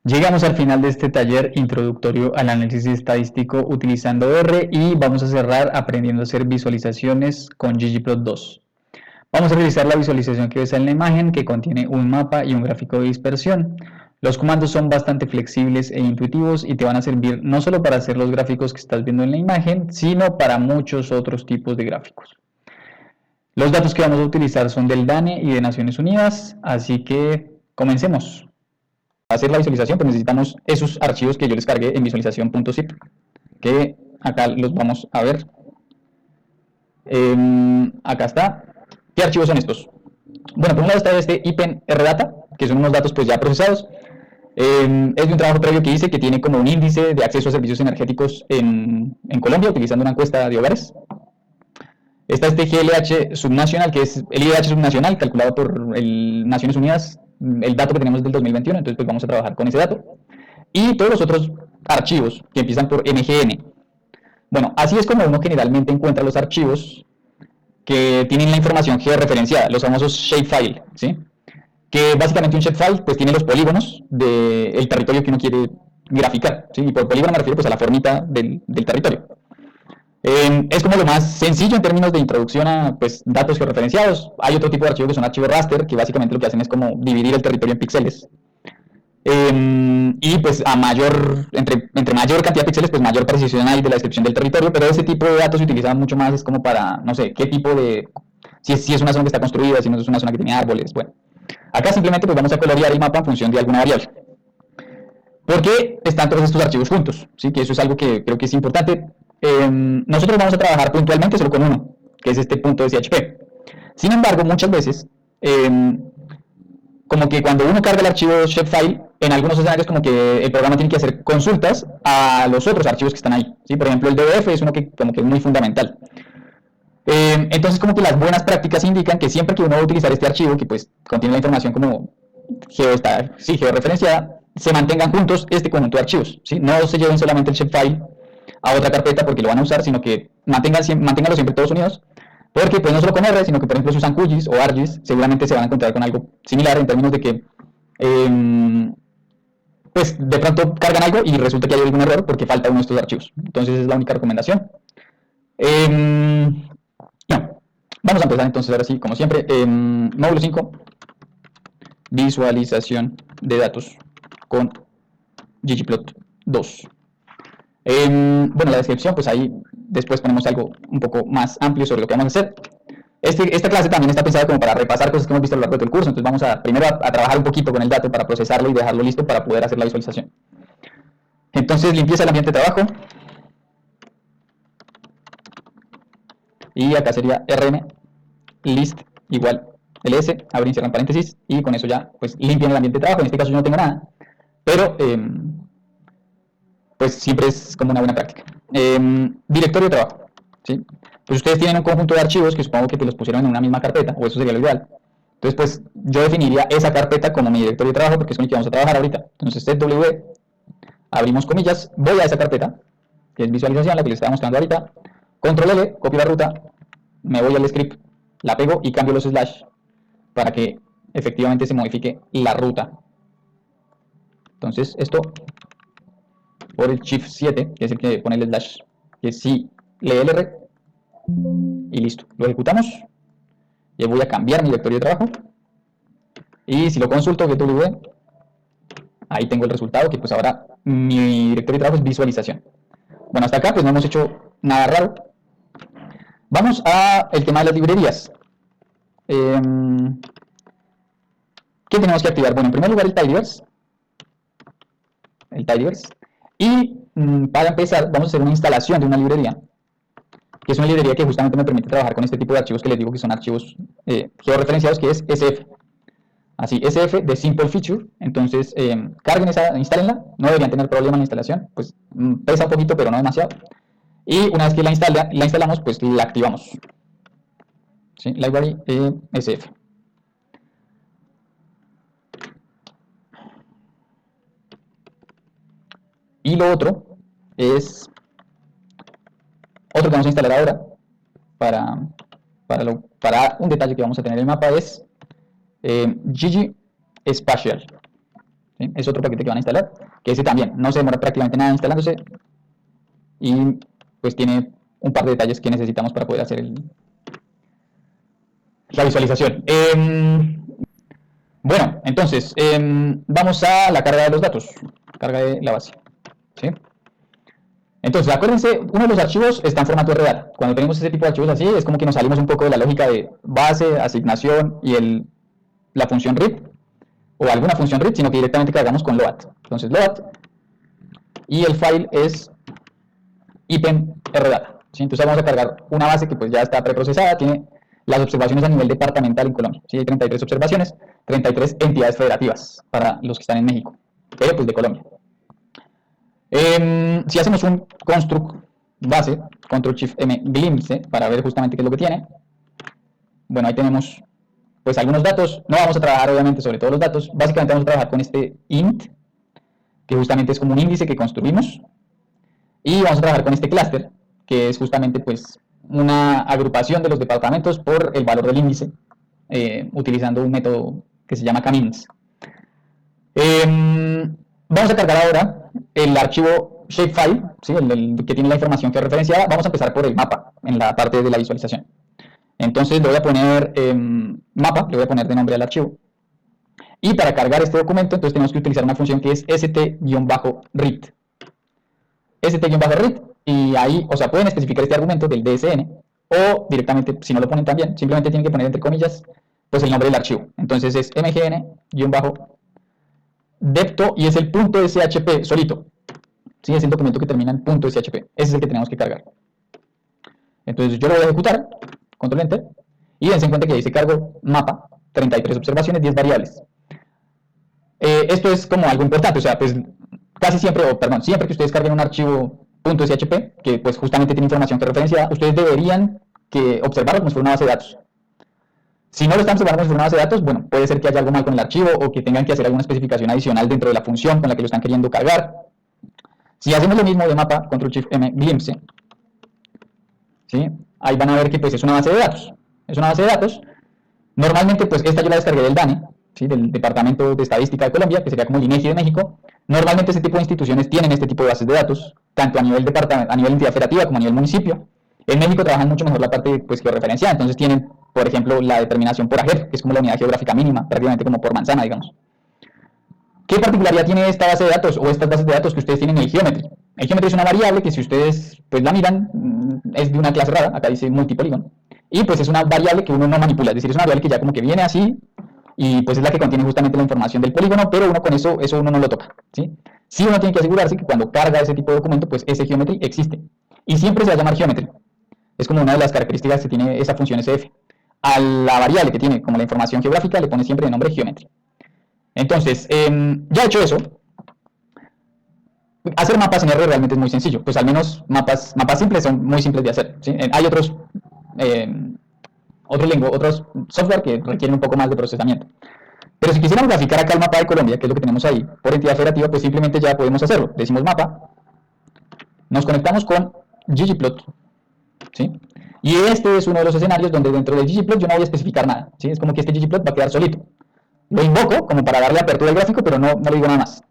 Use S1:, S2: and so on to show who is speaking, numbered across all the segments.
S1: Llegamos al final de este taller introductorio al análisis estadístico utilizando R y vamos a cerrar aprendiendo a hacer visualizaciones con ggplot 2. Vamos a realizar la visualización que ves en la imagen, que contiene un mapa y un gráfico de dispersión. Los comandos son bastante flexibles e intuitivos y te van a servir no solo para hacer los gráficos que estás viendo en la imagen, sino para muchos otros tipos de gráficos. Los datos que vamos a utilizar son del DANE y de Naciones Unidas, así que comencemos. Para hacer la visualización pues necesitamos esos archivos que yo les cargué en visualización.zip, que acá los vamos a ver. Acá está. ¿Qué archivos son estos? Bueno, por un lado está este IPEN RData, que son unos datos pues ya procesados. Es de un trabajo previo que hice que tiene como un índice de acceso a servicios energéticos en Colombia, utilizando una encuesta de hogares. Está este GLH subnacional, que es el IDH subnacional, calculado por Naciones Unidas, el dato que tenemos del 2021, entonces pues vamos a trabajar con ese dato. Y todos los otros archivos que empiezan por MGN. Bueno, así es como uno generalmente encuentra los archivos que tienen la información georreferenciada, los famosos shapefile, ¿sí? Que básicamente un shapefile pues tiene los polígonos del territorio que uno quiere graficar, ¿sí? Y por polígono me refiero pues a la formita del territorio. Es como lo más sencillo en términos de introducción a pues, datos georreferenciados. Hay otro tipo de archivos que son archivos raster, que básicamente lo que hacen es como dividir el territorio en píxeles. Y pues entre mayor cantidad de píxeles, pues mayor precisión hay de la descripción del territorio, pero ese tipo de datos se utiliza mucho más, es como para, no sé, qué tipo de, si es una zona que está construida, si no es una zona que tiene árboles, bueno. Acá simplemente pues vamos a colorear el mapa en función de alguna variable. ¿Por qué están todos estos archivos juntos? ¿Sí? Que eso es algo que creo que es importante. Nosotros vamos a trabajar puntualmente solo con uno, que es este punto de CHP. Sin embargo, muchas veces, como que cuando uno carga el archivo shapefile, en algunos escenarios como que el programa tiene que hacer consultas a los otros archivos que están ahí. ¿Sí? Por ejemplo, el DOF es uno que como que es muy fundamental. Entonces, como que las buenas prácticas indican que siempre que uno va a utilizar este archivo, que pues contiene la información como georreferenciada, se mantengan juntos este conjunto de archivos. ¿Sí? No se lleven solamente el shapefile a otra carpeta porque lo van a usar, sino que manténganlo siempre todos unidos, porque pues no solo con R, sino que por ejemplo si usan QGIS o ArcGIS, seguramente se van a encontrar con algo similar en términos de que pues de pronto cargan algo y resulta que hay algún error porque falta uno de estos archivos. Entonces es la única recomendación. No. Vamos a empezar entonces ahora sí, como siempre, módulo 5, visualización de datos con ggplot 2. Bueno, la descripción, pues ahí después ponemos algo un poco más amplio sobre lo que vamos a hacer. Esta clase también está pensada como para repasar cosas que hemos visto a lo largo del curso, entonces vamos primero a trabajar un poquito con el dato para procesarlo y dejarlo listo para poder hacer la visualización. Entonces, limpieza del ambiente de trabajo. Y acá sería rm list igual ls, abrir y cierran paréntesis, y con eso ya pues limpian el ambiente de trabajo. En este caso yo no tengo nada, pero pues siempre es como una buena práctica. Directorio de trabajo, ¿sí? Pues ustedes tienen un conjunto de archivos que supongo que te los pusieron en una misma carpeta, o eso sería lo ideal. Entonces, pues yo definiría esa carpeta como mi directorio de trabajo porque es con el que vamos a trabajar ahorita. Entonces, w, abrimos comillas, voy a esa carpeta, que es visualización, la que les estaba mostrando ahorita. Control L, copio la ruta, me voy al script, la pego y cambio los slash para que efectivamente se modifique la ruta. Entonces, esto por el Shift 7, que es el que pone el slash, que sí lee el R, y listo. Lo ejecutamos, y voy a cambiar mi directorio de trabajo, y si lo consulto, GW, ahí tengo el resultado, que pues ahora mi directorio de trabajo es visualización. Bueno, hasta acá pues no hemos hecho nada raro. Vamos al tema de las librerías. ¿Qué tenemos que activar? Bueno, en primer lugar el tidyverse. Y para empezar vamos a hacer una instalación de una librería, que es una librería que justamente me permite trabajar con este tipo de archivos que les digo que son archivos georreferenciados, que es SF. Así, SF de Simple Feature. Entonces, carguen instálenla, no deberían tener problema en la instalación, pues pesa un poquito, pero no demasiado. Y una vez que la instalamos, pues la activamos. ¿Sí? Library SF. Y lo otro es otro que vamos a instalar ahora para un detalle que vamos a tener en el mapa es Gigi Spatial. ¿sí? Es otro paquete que van a instalar, que ese también no se demora prácticamente nada instalándose y pues tiene un par de detalles que necesitamos para poder hacer la visualización. Bueno, entonces, vamos a la carga de los datos, carga de la base, ¿sí? Entonces, acuérdense, uno de los archivos está en formato RData. Cuando tenemos ese tipo de archivos así, es como que nos salimos un poco de la lógica de base, asignación y la función read, o alguna función read, sino que directamente cargamos con load. Entonces, load, y el file es ipen rdata, ¿sí? Entonces vamos a cargar una base que pues ya está preprocesada, tiene las observaciones a nivel departamental en Colombia, ¿sí? Hay 33 observaciones, 33 entidades federativas para los que están en México, pero pues de Colombia. Si hacemos un construct base, Ctrl+Shift+M glimpse, para ver justamente qué es lo que tiene, bueno, ahí tenemos pues algunos datos. No vamos a trabajar obviamente sobre todos los datos, básicamente vamos a trabajar con este int, que justamente es como un índice que construimos, y vamos a trabajar con este cluster, que es justamente pues una agrupación de los departamentos por el valor del índice, utilizando un método que se llama camins. Vamos a cargar ahora el archivo shapefile, ¿sí? el que tiene la información que es referenciada. Vamos a empezar por el mapa, en la parte de la visualización. Entonces le voy a poner mapa, le voy a poner de nombre al archivo. Y para cargar este documento, entonces tenemos que utilizar una función que es st-read. st-read, y ahí, o sea, pueden especificar este argumento del DSN, o directamente, si no lo ponen también, simplemente tienen que poner entre comillas, pues el nombre del archivo. Entonces es mgn-depto, y es el .shp solito. ¿Sí? Es el documento que termina en .shp. Ese es el que tenemos que cargar. Entonces yo lo voy a ejecutar, control enter, y dense en cuenta que dice cargo mapa, 33 observaciones, 10 variables. Esto es como algo importante, o sea, pues casi siempre, o perdón, siempre que ustedes carguen un archivo .shp, que pues justamente tiene información que referencia, ustedes deberían observarlo como si fuera una base de datos. Si no lo están observando como si fuera una base de datos, bueno, puede ser que haya algo mal con el archivo o que tengan que hacer alguna especificación adicional dentro de la función con la que lo están queriendo cargar. Si hacemos lo mismo de mapa, Ctrl+Shift+M glimpse, ¿sí? Ahí van a ver que pues es una base de datos. Es una base de datos. Normalmente pues esta yo la descargué del DANE, ¿sí? Del Departamento de Estadística de Colombia, que sería como el INEGI de México. Normalmente este tipo de instituciones tienen este tipo de bases de datos, tanto a nivel entidad federativa como a nivel municipio. En México trabajan mucho mejor la parte pues, georreferenciada, entonces tienen, por ejemplo, la determinación por AGEP, que es como la unidad geográfica mínima, prácticamente como por manzana, digamos. ¿Qué particularidad tiene esta base de datos o estas bases de datos que ustedes tienen en el geometry? El geometry es una variable que si ustedes pues, la miran, es de una clase rara, acá dice multipolygon, y pues es una variable que uno no manipula, es decir, es una variable que ya como que viene así, y pues es la que contiene justamente la información del polígono, pero uno con eso uno no lo toca, ¿sí? Sí uno tiene que asegurarse que cuando carga ese tipo de documento, pues ese geometry existe, y siempre se va a llamar geometry. Es como una de las características que tiene esa función SF. A la variable que tiene como la información geográfica le pone siempre de nombre geometry. Entonces, ya hecho eso, hacer mapas en R realmente es muy sencillo. Pues al menos mapas simples son muy simples de hacer, ¿sí? Hay otros software que requieren un poco más de procesamiento. Pero si quisiéramos graficar acá el mapa de Colombia, que es lo que tenemos ahí, por entidad federativa, pues simplemente ya podemos hacerlo. Decimos mapa, nos conectamos con ggplot, ¿sí? Y este es uno de los escenarios donde dentro del ggplot yo no voy a especificar nada, ¿sí? Es como que este ggplot va a quedar solito. Lo invoco como para darle apertura al gráfico, pero no le digo nada más.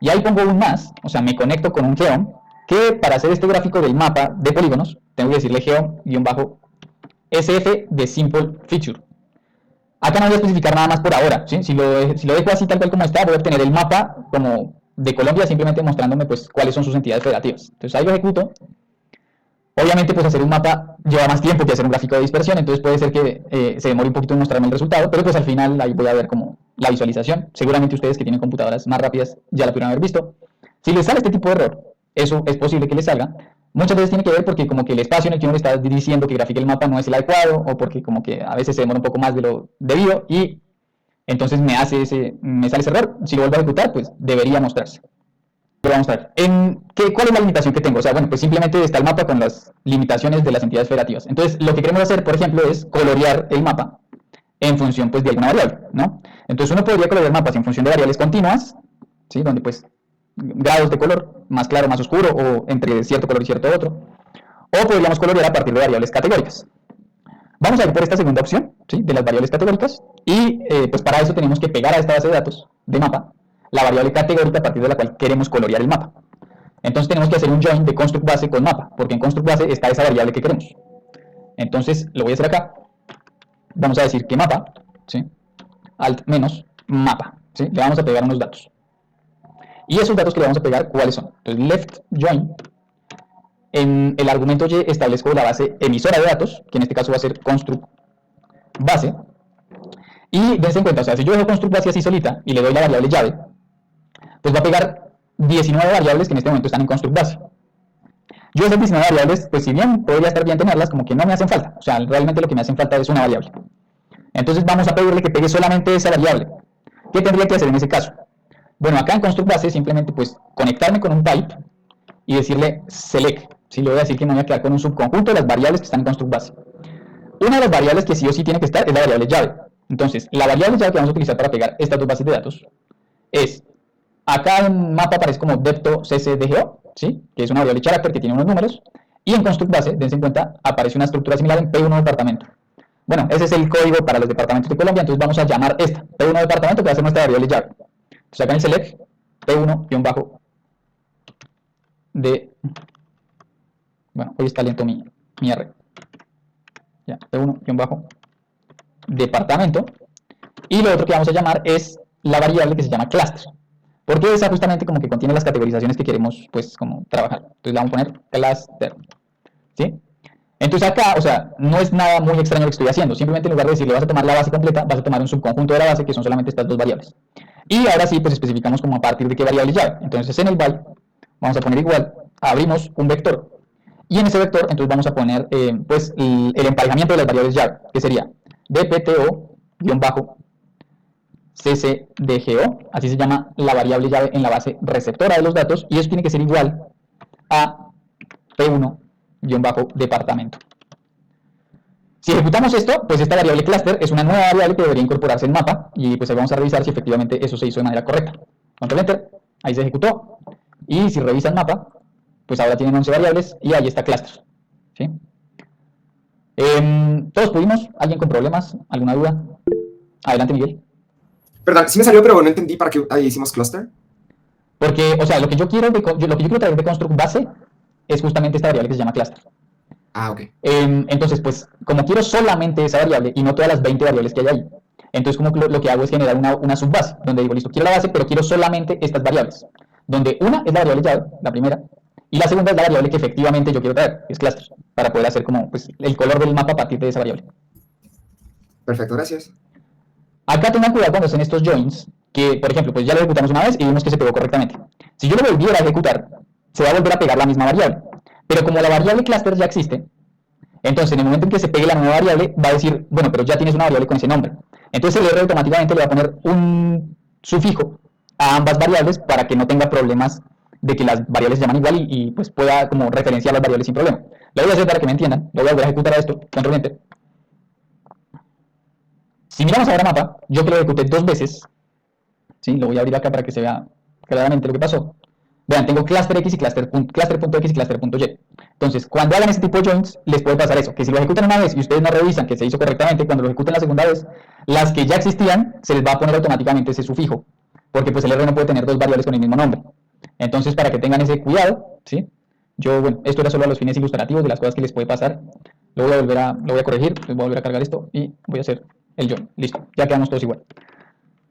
S1: Y ahí pongo un más, o sea, me conecto con un geom, que para hacer este gráfico del mapa de polígonos, tengo que decirle geom-sf de simple feature. Acá no voy a especificar nada más por ahora, ¿sí? Si lo dejo así tal cual como está, voy a obtener el mapa como de Colombia, simplemente mostrándome pues cuáles son sus entidades federativas. Entonces ahí lo ejecuto. Obviamente pues hacer un mapa lleva más tiempo que hacer un gráfico de dispersión, entonces puede ser que se demore un poquito en mostrarme el resultado, pero pues al final ahí voy a ver como la visualización. Seguramente ustedes que tienen computadoras más rápidas ya la pudieron haber visto. Si les sale este tipo de error, eso es posible que les salga. Muchas veces tiene que ver porque como que el espacio en el que uno le está diciendo que grafique el mapa no es el adecuado, o porque como que a veces se demora un poco más de lo debido, y entonces me sale ese error. Si lo vuelvo a ejecutar, pues debería mostrarse. Lo voy a mostrar. ¿Cuál es la limitación que tengo? O sea, bueno, pues simplemente está el mapa con las limitaciones de las entidades federativas. Entonces, lo que queremos hacer, por ejemplo, es colorear el mapa en función pues, de alguna variable, ¿no? Entonces, uno podría colorear mapas en función de variables continuas, ¿sí? Donde, pues, grados de color, más claro, más oscuro, o entre cierto color y cierto otro. O podríamos colorear a partir de variables categóricas. Vamos a ir por esta segunda opción, ¿sí? De las variables categóricas. Y, pues, para eso tenemos que pegar a esta base de datos de mapa la variable categórica a partir de la cual queremos colorear el mapa. Entonces tenemos que hacer un join de construct base con mapa, porque en construct base está esa variable que queremos. Entonces lo voy a hacer acá. Vamos a decir que mapa, ¿sí? Alt menos mapa, ¿sí? Le vamos a pegar unos datos. Y esos datos que le vamos a pegar, ¿cuáles son? Entonces left join. En el argumento y establezco la base emisora de datos, que en este caso va a ser construct base. Y dense en cuenta, o sea, si yo dejo construct base así solita y le doy la variable llave, pues va a pegar 19 variables que en este momento están en construct base. Yo esas 19 variables, pues si bien podría estar bien tenerlas, como que no me hacen falta. O sea, realmente lo que me hacen falta es una variable. Entonces vamos a pedirle que pegue solamente esa variable. ¿Qué tendría que hacer en ese caso? Bueno, acá en construct base simplemente pues conectarme con un type y decirle select. ¿Sí? Le voy a decir que me voy a quedar con un subconjunto de las variables que están en construct base. Una de las variables que sí o sí tiene que estar es la variable llave. Entonces, la variable llave que vamos a utilizar para pegar estas dos bases de datos es, acá en mapa aparece como depto ccdgo, ¿sí? Que es una variable character que tiene unos números, y en construct base, dense en cuenta, aparece una estructura similar en P1 departamento. Bueno, ese es el código para los departamentos de Colombia, entonces vamos a llamar esta, P1 departamento, que va a ser nuestra variable llave. Entonces acá en el select, P1-de... Bueno, hoy está lento mi R. Ya, P1-departamento. Y lo otro que vamos a llamar es la variable que se llama cluster. Porque esa justamente como que contiene las categorizaciones que queremos, pues, como trabajar. Entonces le vamos a poner cluster. ¿Sí? Entonces acá, o sea, no es nada muy extraño lo que estoy haciendo. Simplemente en lugar de decirle vas a tomar la base completa, vas a tomar un subconjunto de la base, que son solamente estas dos variables. Y ahora sí, pues especificamos como a partir de qué variable llave. Entonces en el byte vamos a poner igual, abrimos un vector. Y en ese vector, entonces vamos a poner pues el emparejamiento de las variables llave, que sería dpto-ccdgo, así se llama la variable llave en la base receptora de los datos, y eso tiene que ser igual a p1-departamento. Si ejecutamos esto, pues esta variable cluster es una nueva variable que debería incorporarse en mapa, y pues ahí vamos a revisar si efectivamente eso se hizo de manera correcta. Control Enter, ahí se ejecutó, y si revisa el mapa, pues ahora tienen 11 variables y ahí está cluster. ¿Sí? ¿Todos pudimos? ¿Alguien con problemas? ¿Alguna duda? Adelante, Miguel.
S2: Perdón, sí me salió, pero no entendí para qué ahí hicimos cluster.
S1: Porque, o sea, lo que yo quiero traer de construct base es justamente esta variable que se llama cluster.
S2: Ah, ok.
S1: Entonces, pues, como quiero solamente esa variable y no todas las 20 variables que hay ahí, entonces como lo que hago es generar una subbase, donde digo, listo, quiero la base, pero quiero solamente estas variables. Donde una es la variable llave, la primera, y la segunda es la variable que efectivamente yo quiero traer, que es cluster, para poder hacer como pues, el color del mapa a partir de esa variable.
S2: Perfecto, gracias.
S1: Acá tengan cuidado cuando hacen estos joins, que por ejemplo, pues ya lo ejecutamos una vez y vimos que se pegó correctamente. Si yo lo volviera a ejecutar, se va a volver a pegar la misma variable. Pero como la variable cluster ya existe, entonces en el momento en que se pegue la nueva variable, va a decir, bueno, pero ya tienes una variable con ese nombre. Entonces el R automáticamente le va a poner un sufijo a ambas variables para que no tenga problemas de que las variables se llaman igual y pues pueda como referenciar las variables sin problema. Lo voy a hacer para que me entiendan. Lo voy a volver a ejecutar a esto, control enter. Si miramos ahora mapa, yo que lo ejecuté dos veces, ¿sí? Lo voy a abrir acá para que se vea claramente lo que pasó. Vean, tengo cluster X y cluster.x y cluster.y. Entonces, cuando hagan este tipo de joins, les puede pasar eso, que si lo ejecutan una vez y ustedes no revisan que se hizo correctamente, cuando lo ejecuten la segunda vez, las que ya existían, se les va a poner automáticamente ese sufijo, porque pues el R no puede tener dos variables con el mismo nombre. Entonces, para que tengan ese cuidado, ¿sí? Bueno, esto era solo a los fines ilustrativos de las cosas que les puede pasar. Lo voy a corregir, voy a volver a cargar esto y voy a hacer el join. Listo, ya quedamos todos igual.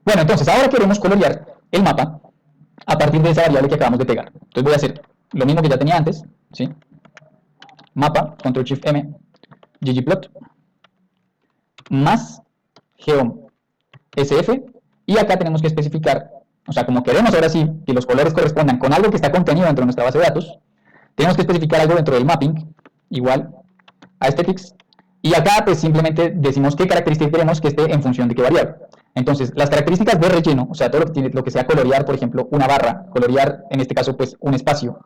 S1: Bueno, entonces, ahora queremos colorear el mapa a partir de esa variable que acabamos de pegar. Entonces voy a hacer lo mismo que ya tenía antes, ¿sí? Mapa, Ctrl Shift M, ggplot, más geom sf, y acá tenemos que especificar, o sea, como queremos ahora sí que los colores correspondan con algo que está contenido dentro de nuestra base de datos, tenemos que especificar algo dentro del mapping, igual a aesthetics, y acá pues simplemente decimos qué característica queremos que esté en función de qué variable. Entonces, las características de relleno, o sea, todo lo que sea colorear, por ejemplo, una barra, colorear, en este caso, pues, un espacio,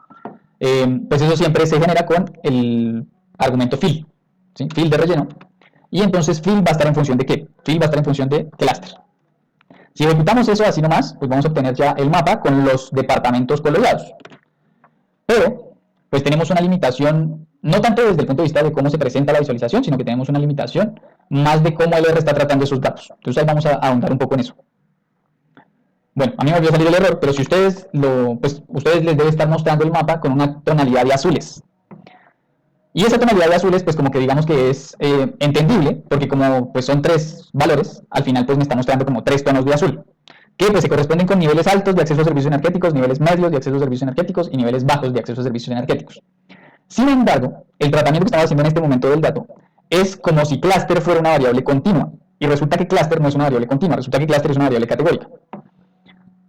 S1: pues eso siempre se genera con el argumento fill, ¿sí? Fill de relleno. Y entonces fill va a estar en función de ¿qué? Fill va a estar en función de cluster. Si ejecutamos eso así nomás, pues vamos a obtener ya el mapa con los departamentos coloreados. Pero, pues tenemos una limitación, no tanto desde el punto de vista de cómo se presenta la visualización, sino que tenemos una limitación más de cómo el R está tratando esos datos. Entonces ahí vamos a ahondar un poco en eso. Bueno, a mí me volvió a salir el error, pero si ustedes ustedes les debe estar mostrando el mapa con una tonalidad de azules. Y esa tonalidad de azules, pues como que digamos que es entendible, porque como pues son 3 valores, al final pues me está mostrando como 3 tonos de azul, que pues se corresponden con niveles altos de acceso a servicios energéticos, niveles medios de acceso a servicios energéticos y niveles bajos de acceso a servicios energéticos. Sin embargo, el tratamiento que estamos haciendo en este momento del dato es como si cluster fuera una variable continua, y resulta que cluster no es una variable continua, resulta que cluster es una variable categórica.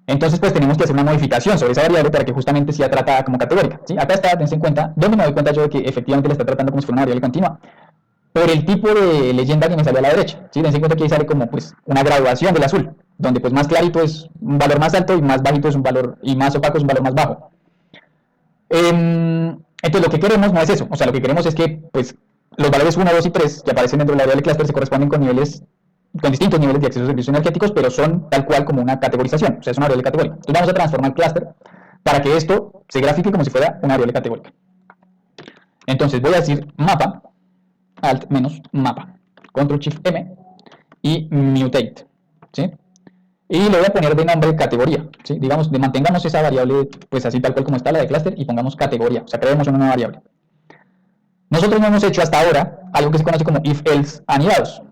S1: Entonces, pues tenemos que hacer una modificación sobre esa variable para que justamente sea tratada como categórica, ¿sí? Acá está, dense en cuenta, ¿dónde me doy cuenta yo de que efectivamente la está tratando como si fuera una variable continua? Por el tipo de leyenda que me sale a la derecha, ¿sí? Dense en cuenta que ahí sale como pues una graduación del azul, donde pues más clarito es un valor más alto y más bajito es un valor, y más opaco es un valor más bajo. Entonces lo que queremos no es eso, o sea, lo que queremos es que pues los valores 1, 2 y 3 que aparecen dentro de la variable cluster se corresponden con distintos niveles de acceso a servicios energéticos, pero son tal cual como una categorización, o sea, es una variable categórica. Entonces vamos a transformar el cluster para que esto se grafique como si fuera una variable categórica. Entonces voy a decir mapa, alt menos mapa, control shift M y mutate, ¿sí? Y le voy a poner de nombre categoría, ¿sí? Digamos, mantengamos esa variable pues así tal cual como está la de cluster y pongamos categoría, o sea, creemos una nueva variable. Nosotros no hemos hecho hasta ahora algo que se conoce como if-else anidados.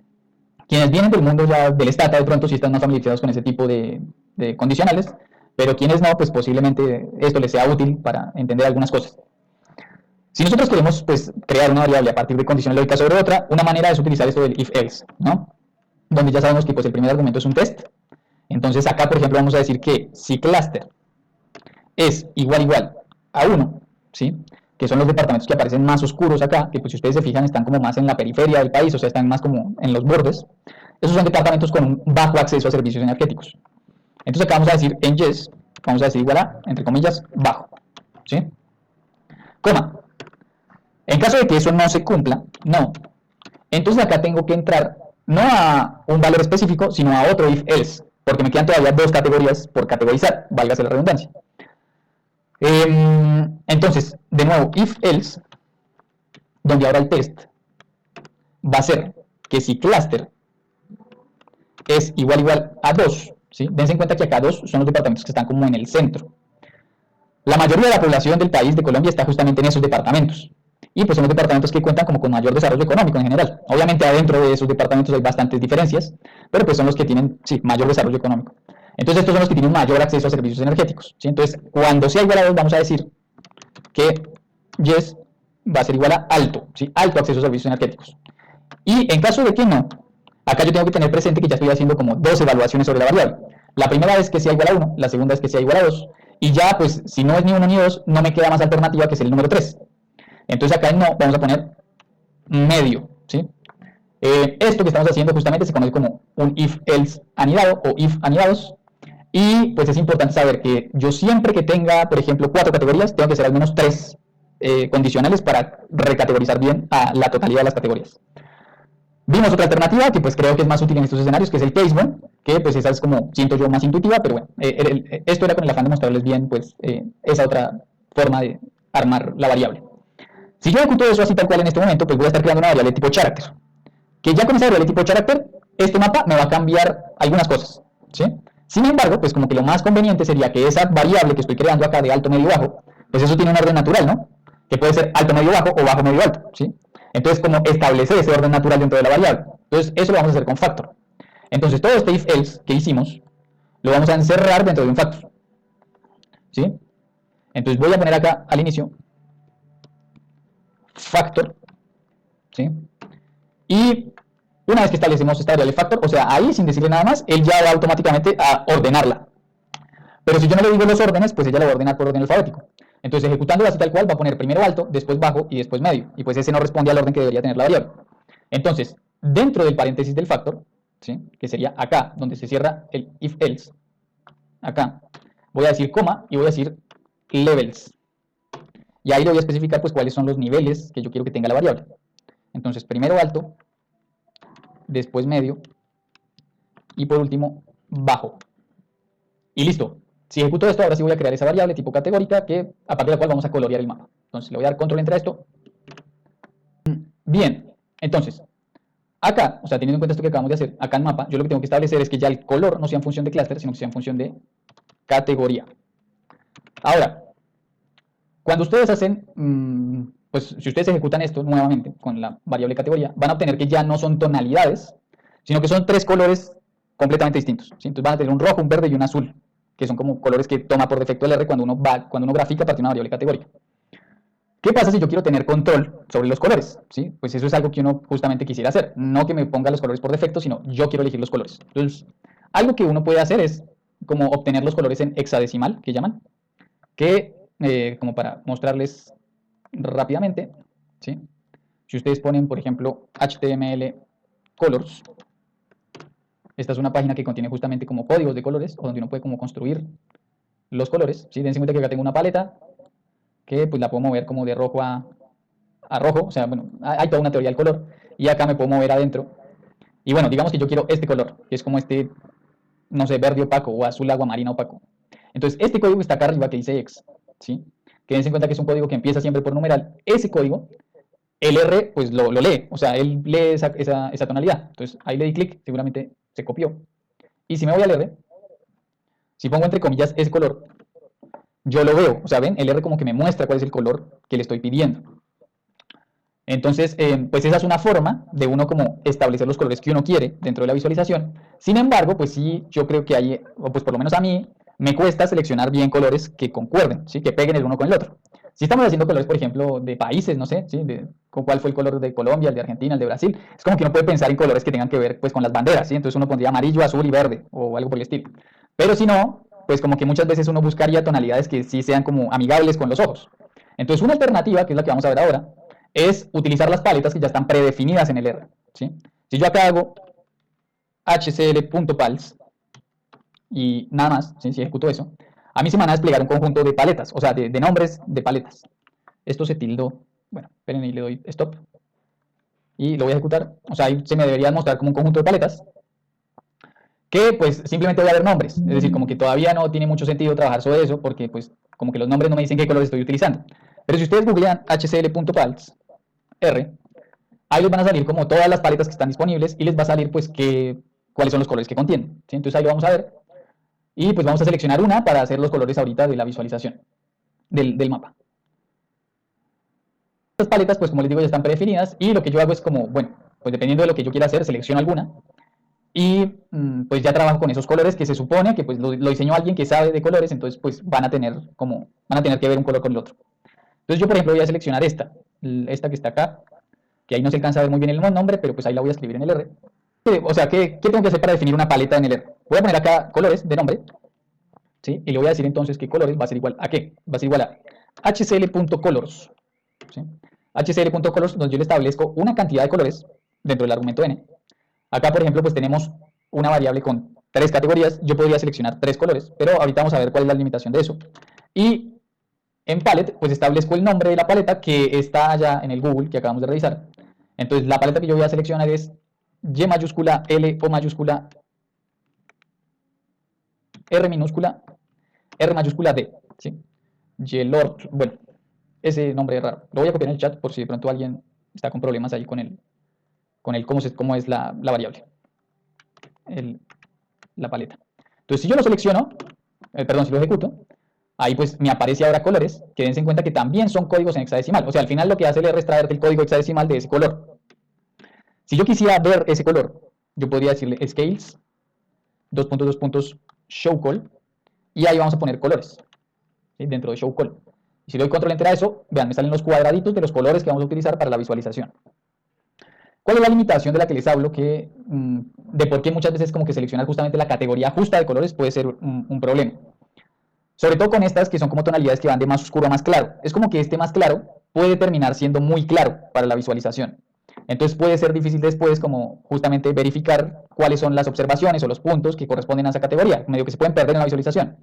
S1: Quienes vienen del mundo ya del Stata de pronto sí están más familiarizados con ese tipo de condicionales, pero quienes no, pues posiblemente esto les sea útil para entender algunas cosas. Si nosotros queremos pues crear una variable a partir de condiciones lógicas sobre otra, una manera es utilizar esto del if-else, ¿no? Donde ya sabemos que pues el primer argumento es un test. Entonces acá, por ejemplo, vamos a decir que si cluster es igual a 1, ¿sí? Que son los departamentos que aparecen más oscuros acá, que pues si ustedes se fijan están como más en la periferia del país, o sea, están más como en los bordes. Esos son departamentos con un bajo acceso a servicios energéticos. Entonces acá vamos a decir en yes, vamos a decir igual a, entre comillas, bajo, ¿sí? Coma. En caso de que eso no se cumpla, no. Entonces acá tengo que entrar no a un valor específico, sino a otro if else, porque me quedan todavía 2 categorías por categorizar, válgase la redundancia. Entonces, de nuevo, if else, donde ahora el test va a ser que si cluster es igual a 2, ¿sí? Dense en cuenta que acá 2 son los departamentos que están como en el centro. La mayoría de la población del país de Colombia está justamente en esos departamentos. Y pues son los departamentos que cuentan como con mayor desarrollo económico en general. Obviamente adentro de esos departamentos hay bastantes diferencias, pero pues son los que tienen, sí, mayor desarrollo económico. Entonces estos son los que tienen mayor acceso a servicios energéticos, ¿sí? Entonces cuando sea igual a 2 vamos a decir que yes va a ser igual a alto, ¿sí? Alto acceso a servicios energéticos. Y en caso de que no, acá yo tengo que tener presente que ya estoy haciendo como 2 evaluaciones sobre la variable. La primera es que sea igual a 1, la segunda es que sea igual a 2, y ya pues si no es ni 1 ni 2, no me queda más alternativa que es el número 3. Entonces acá en no vamos a poner medio, ¿sí? Esto que estamos haciendo justamente se conoce como un if-else anidado o if anidados. Y pues es importante saber que yo siempre que tenga, por ejemplo, 4 categorías, tengo que hacer al menos 3 condicionales para recategorizar bien a la totalidad de las categorías. Vimos otra alternativa que pues creo que es más útil en estos escenarios, que es el case one, que pues esa es como, siento yo, más intuitiva, pero bueno, esto era con el afán de mostrarles bien pues esa otra forma de armar la variable. Si yo ejecuto eso así tal cual en este momento, pues voy a estar creando una variable tipo character, que ya con esa variable tipo character, este mapa me va a cambiar algunas cosas, ¿sí? Sin embargo, pues como que lo más conveniente sería que esa variable que estoy creando acá de alto, medio, bajo, pues eso tiene un orden natural, ¿no? Que puede ser alto, medio, bajo o bajo, medio, alto, ¿sí? Entonces, como establecer ese orden natural dentro de la variable. Entonces, eso lo vamos a hacer con factor. Entonces, todo este if else que hicimos, lo vamos a encerrar dentro de un factor, ¿sí? Entonces, voy a poner acá al inicio factor, ¿sí? Y una vez que establecemos esta variable factor, o sea, ahí sin decirle nada más, él ya va automáticamente a ordenarla. Pero si yo no le digo los órdenes, pues ella lo va a ordenar por orden alfabético. Entonces, ejecutándola así tal cual, va a poner primero alto, después bajo y después medio. Y pues ese no responde al orden que debería tener la variable. Entonces, dentro del paréntesis del factor, ¿sí? Que sería acá, donde se cierra el if else, acá, voy a decir coma y voy a decir levels. Y ahí le voy a especificar pues cuáles son los niveles que yo quiero que tenga la variable. Entonces, primero alto, después medio y por último bajo. Y listo. Si ejecuto esto, ahora sí voy a crear esa variable tipo categórica que a partir de la cual vamos a colorear el mapa. Entonces le voy a dar control entre esto. Bien, entonces, Acá, o sea, teniendo en cuenta esto que acabamos de hacer, acá en mapa, yo lo que tengo que establecer es que ya el color no sea en función de clúster, sino que sea en función de categoría. Ahora, cuando ustedes hacen, pues si ustedes ejecutan esto nuevamente con la variable categoría, van a obtener que ya no son tonalidades, sino que son tres colores completamente distintos, ¿sí? Entonces van a tener un rojo, un verde y un azul, que son como colores que toma por defecto el R cuando uno grafica a partir de una variable categoría. ¿Qué pasa si yo quiero tener control sobre los colores? ¿Sí? Pues eso es algo que uno justamente quisiera hacer. No que me ponga los colores por defecto, sino yo quiero elegir los colores. Entonces, algo que uno puede hacer es como obtener los colores en hexadecimal, que llaman, que como para mostrarles rápidamente, ¿sí? Si ustedes ponen, por ejemplo, HTML colors, esta es una página que contiene justamente como códigos de colores, o donde uno puede como construir los colores, ¿sí? Dense cuenta que acá tengo una paleta, que pues la puedo mover como de rojo a rojo, o sea, bueno, hay toda una teoría del color, y acá me puedo mover adentro, y bueno, digamos que yo quiero este color, que es como este, no sé, verde opaco, o azul aguamarina opaco. Entonces, este código está acá arriba que dice X, ¿sí? Quédense en cuenta que es un código que empieza siempre por numeral. Ese código, el R, pues lo lee, o sea, él lee esa tonalidad. Entonces, ahí le di clic, seguramente se copió. Y si me voy al R, si pongo entre comillas ese color, yo lo veo, o sea, ven, el R como que me muestra cuál es el color que le estoy pidiendo. Entonces, pues esa es una forma de uno como establecer los colores que uno quiere dentro de la visualización. Sin embargo, pues sí, yo creo que hay, o pues por lo menos a mí, me cuesta seleccionar bien colores que concuerden, ¿sí? Que peguen el uno con el otro. Si estamos haciendo colores, por ejemplo, de países, no sé, ¿sí? Cuál fue el color de Colombia, el de Argentina, el de Brasil, es como que uno puede pensar en colores que tengan que ver pues con las banderas, ¿sí? Entonces uno pondría amarillo, azul y verde, o algo por el estilo. Pero si no, pues como que muchas veces uno buscaría tonalidades que sí sean como amigables con los ojos. Entonces una alternativa, que es la que vamos a ver ahora, es utilizar las paletas que ya están predefinidas en el R, ¿sí? Si yo acá hago hcl.pals y nada más, ¿sí? Si ejecuto eso, a mí se me van a desplegar un conjunto de paletas, o sea, de nombres de paletas. Esto se tildó, bueno, esperen y le doy stop. Y lo voy a ejecutar, o sea, ahí se me debería mostrar como un conjunto de paletas, que pues simplemente voy a ver nombres, es decir, como que todavía no tiene mucho sentido trabajar sobre eso, porque pues como que los nombres no me dicen qué color estoy utilizando. Pero si ustedes googlean hcl.pals, R, ahí les van a salir como todas las paletas que están disponibles y les va a salir pues cuáles son los colores que contienen, ¿sí? Entonces ahí lo vamos a ver y pues vamos a seleccionar una para hacer los colores ahorita de la visualización del mapa. Estas paletas pues como les digo ya están predefinidas y lo que yo hago es como, bueno, pues dependiendo de lo que yo quiera hacer, selecciono alguna y pues ya trabajo con esos colores que se supone que pues lo diseñó alguien que sabe de colores, entonces pues van a tener que ver un color con el otro. Entonces yo por ejemplo voy a seleccionar esta que está acá, que ahí no se alcanza a ver muy bien el nombre, pero pues ahí la voy a escribir en el R. O sea, ¿qué tengo que hacer para definir una paleta en el R? Voy a poner acá colores de nombre, ¿sí? Y le voy a decir entonces que colores va a ser igual a qué? Va a ser igual a hcl.colors, ¿sí? hcl.colors, donde yo le establezco una cantidad de colores dentro del argumento n. Acá, por ejemplo, pues tenemos una variable con 3 categorías. Yo podría seleccionar 3 colores, pero ahorita vamos a ver cuál es la limitación de eso. Y en palette, pues establezco el nombre de la paleta que está allá en el Google que acabamos de revisar. Entonces, la paleta que yo voy a seleccionar es Y mayúscula, L, O mayúscula, R minúscula, R mayúscula, D, ¿sí? Ylord, bueno, ese nombre es raro. Lo voy a copiar en el chat por si de pronto alguien está con problemas ahí con cómo es la variable, la paleta. Entonces, si yo lo selecciono, perdón, si lo ejecuto, ahí pues me aparece ahora colores, que dense en cuenta que también son códigos en hexadecimal. O sea, al final lo que hace el R es traerte el código hexadecimal de ese color. Si yo quisiera ver ese color, yo podría decirle scales, show call, y ahí vamos a poner colores, ¿sí? Dentro de show call. Y si le doy control enter a eso, vean, me salen los cuadraditos de los colores que vamos a utilizar para la visualización. ¿Cuál es la limitación de la que les hablo? De por qué muchas veces como que seleccionar justamente la categoría justa de colores puede ser un problema. Sobre todo con estas que son como tonalidades que van de más oscuro a más claro. Es como que este más claro puede terminar siendo muy claro para la visualización. Entonces puede ser difícil después como justamente verificar cuáles son las observaciones o los puntos que corresponden a esa categoría, medio que se pueden perder en la visualización.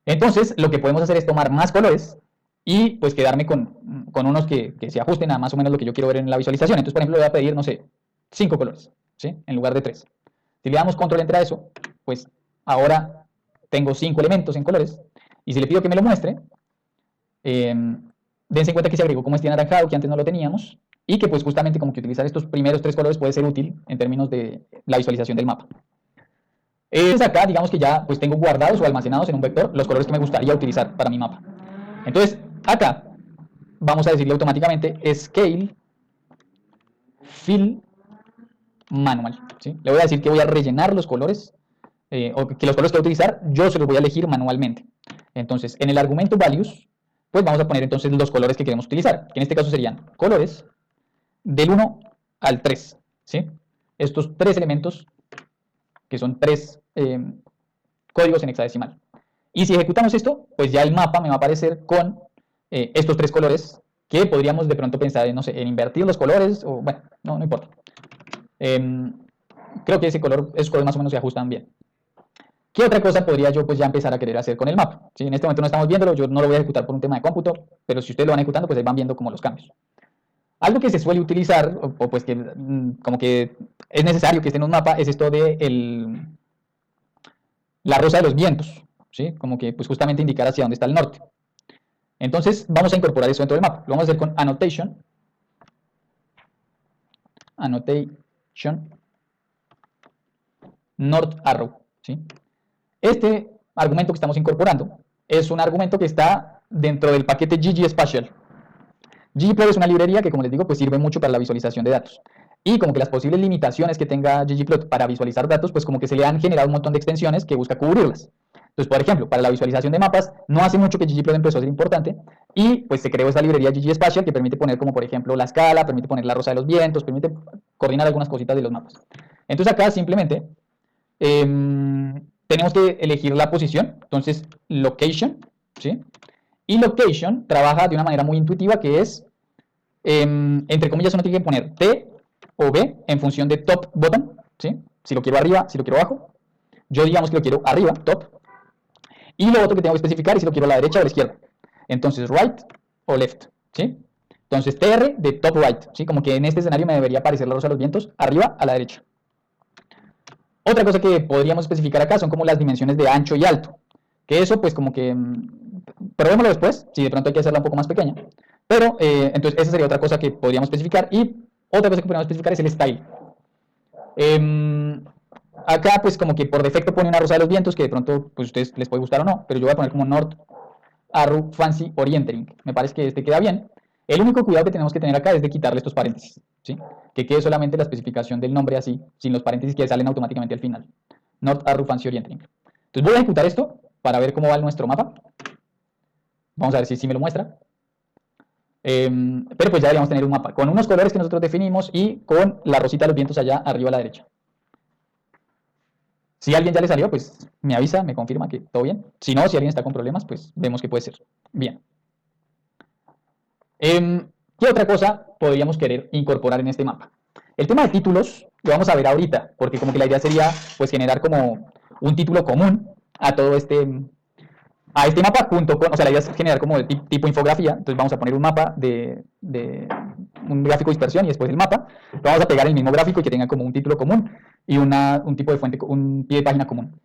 S1: Entonces lo que podemos hacer es tomar más colores y pues quedarme con unos que se ajusten a más o menos lo que yo quiero ver en la visualización. Entonces por ejemplo le voy a pedir, no sé, 5 colores, ¿sí? En lugar de 3. Si le damos control enter a eso, pues ahora tengo 5 elementos en colores y si le pido que me lo muestre, dense en cuenta que se agregó como este anaranjado que antes no lo teníamos y que pues justamente como que utilizar estos primeros 3 colores puede ser útil en términos de la visualización del mapa. Entonces acá digamos que ya pues tengo guardados o almacenados en un vector los colores que me gustaría utilizar para mi mapa. Entonces acá vamos a decirle automáticamente scale fill manual, ¿sí? Le voy a decir que voy a rellenar los colores o que los colores que voy a utilizar yo se los voy a elegir manualmente. Entonces en el argumento values pues vamos a poner entonces los colores que queremos utilizar, que en este caso serían colores del 1 al 3, ¿sí? Estos 3 elementos que son 3 códigos en hexadecimal. Y si ejecutamos esto, pues ya el mapa me va a aparecer con estos 3 colores que podríamos de pronto pensar en, no sé, en invertir los colores, o bueno, no importa. Creo que esos colores más o menos se ajustan bien. ¿Qué otra cosa podría yo pues ya empezar a querer hacer con el mapa? ¿Sí? En este momento no estamos viéndolo, yo no lo voy a ejecutar por un tema de cómputo, pero si ustedes lo van ejecutando, pues ahí van viendo como los cambios. Algo que se suele utilizar, o pues que como que es necesario que esté en un mapa, es esto de la rosa de los vientos, ¿sí? Como que pues justamente indicar hacia dónde está el norte. Entonces vamos a incorporar eso dentro del mapa. Lo vamos a hacer con annotation north arrow, ¿sí? Este argumento que estamos incorporando es un argumento que está dentro del paquete ggspatial. ggplot es una librería que, como les digo, pues sirve mucho para la visualización de datos. Y como que las posibles limitaciones que tenga ggplot para visualizar datos, pues como que se le han generado un montón de extensiones que busca cubrirlas. Entonces, por ejemplo, para la visualización de mapas, no hace mucho que ggplot empezó a ser importante y pues se creó esta librería ggspatial que permite poner como por ejemplo la escala, permite poner la rosa de los vientos, permite coordinar algunas cositas de los mapas. Entonces acá simplemente tenemos que elegir la posición, entonces location, ¿sí? Y location trabaja de una manera muy intuitiva que es, entre comillas, uno tiene que poner T o B en función de top bottom, ¿sí? Si lo quiero arriba, si lo quiero abajo. Yo digamos que lo quiero arriba, top. Y lo otro que tengo que especificar es si lo quiero a la derecha o a la izquierda. Entonces right o left, ¿sí? Entonces TR de top right, ¿sí? Como que en este escenario me debería aparecer la rosa de los vientos arriba a la derecha. Otra cosa que podríamos especificar acá son como las dimensiones de ancho y alto. Que eso pues como que probémoslo después, si de pronto hay que hacerla un poco más pequeña. Pero entonces esa sería otra cosa que podríamos especificar. Y otra cosa que podríamos especificar es el style. Acá pues como que por defecto pone una rosa de los vientos que de pronto pues a ustedes les puede gustar o no. Pero yo voy a poner como North Arrow Fancy Orientering. Me parece que este queda bien. El único cuidado que tenemos que tener acá es de quitarle estos paréntesis, ¿sí? Que quede solamente la especificación del nombre así, sin los paréntesis que salen automáticamente al final. North Arrow Fancy Orientering. Entonces voy a ejecutar esto para ver cómo va nuestro mapa. Vamos a ver si me lo muestra. Pero pues ya deberíamos tener un mapa con unos colores que nosotros definimos y con la rosita de los vientos allá arriba a la derecha. Si a alguien ya le salió, pues me avisa, me confirma que todo bien. Si no, si alguien está con problemas, pues vemos que puede ser. Bien. ¿Qué otra cosa podríamos querer incorporar en este mapa? El tema de títulos lo vamos a ver ahorita, porque como que la idea sería pues generar como un título común a todo este mapa junto con, o sea, la idea es generar como de tipo infografía. Entonces vamos a poner un mapa de un gráfico de dispersión y después el mapa. Lo vamos a pegar en el mismo gráfico y que tenga como un título común y un tipo de fuente, un pie de página común.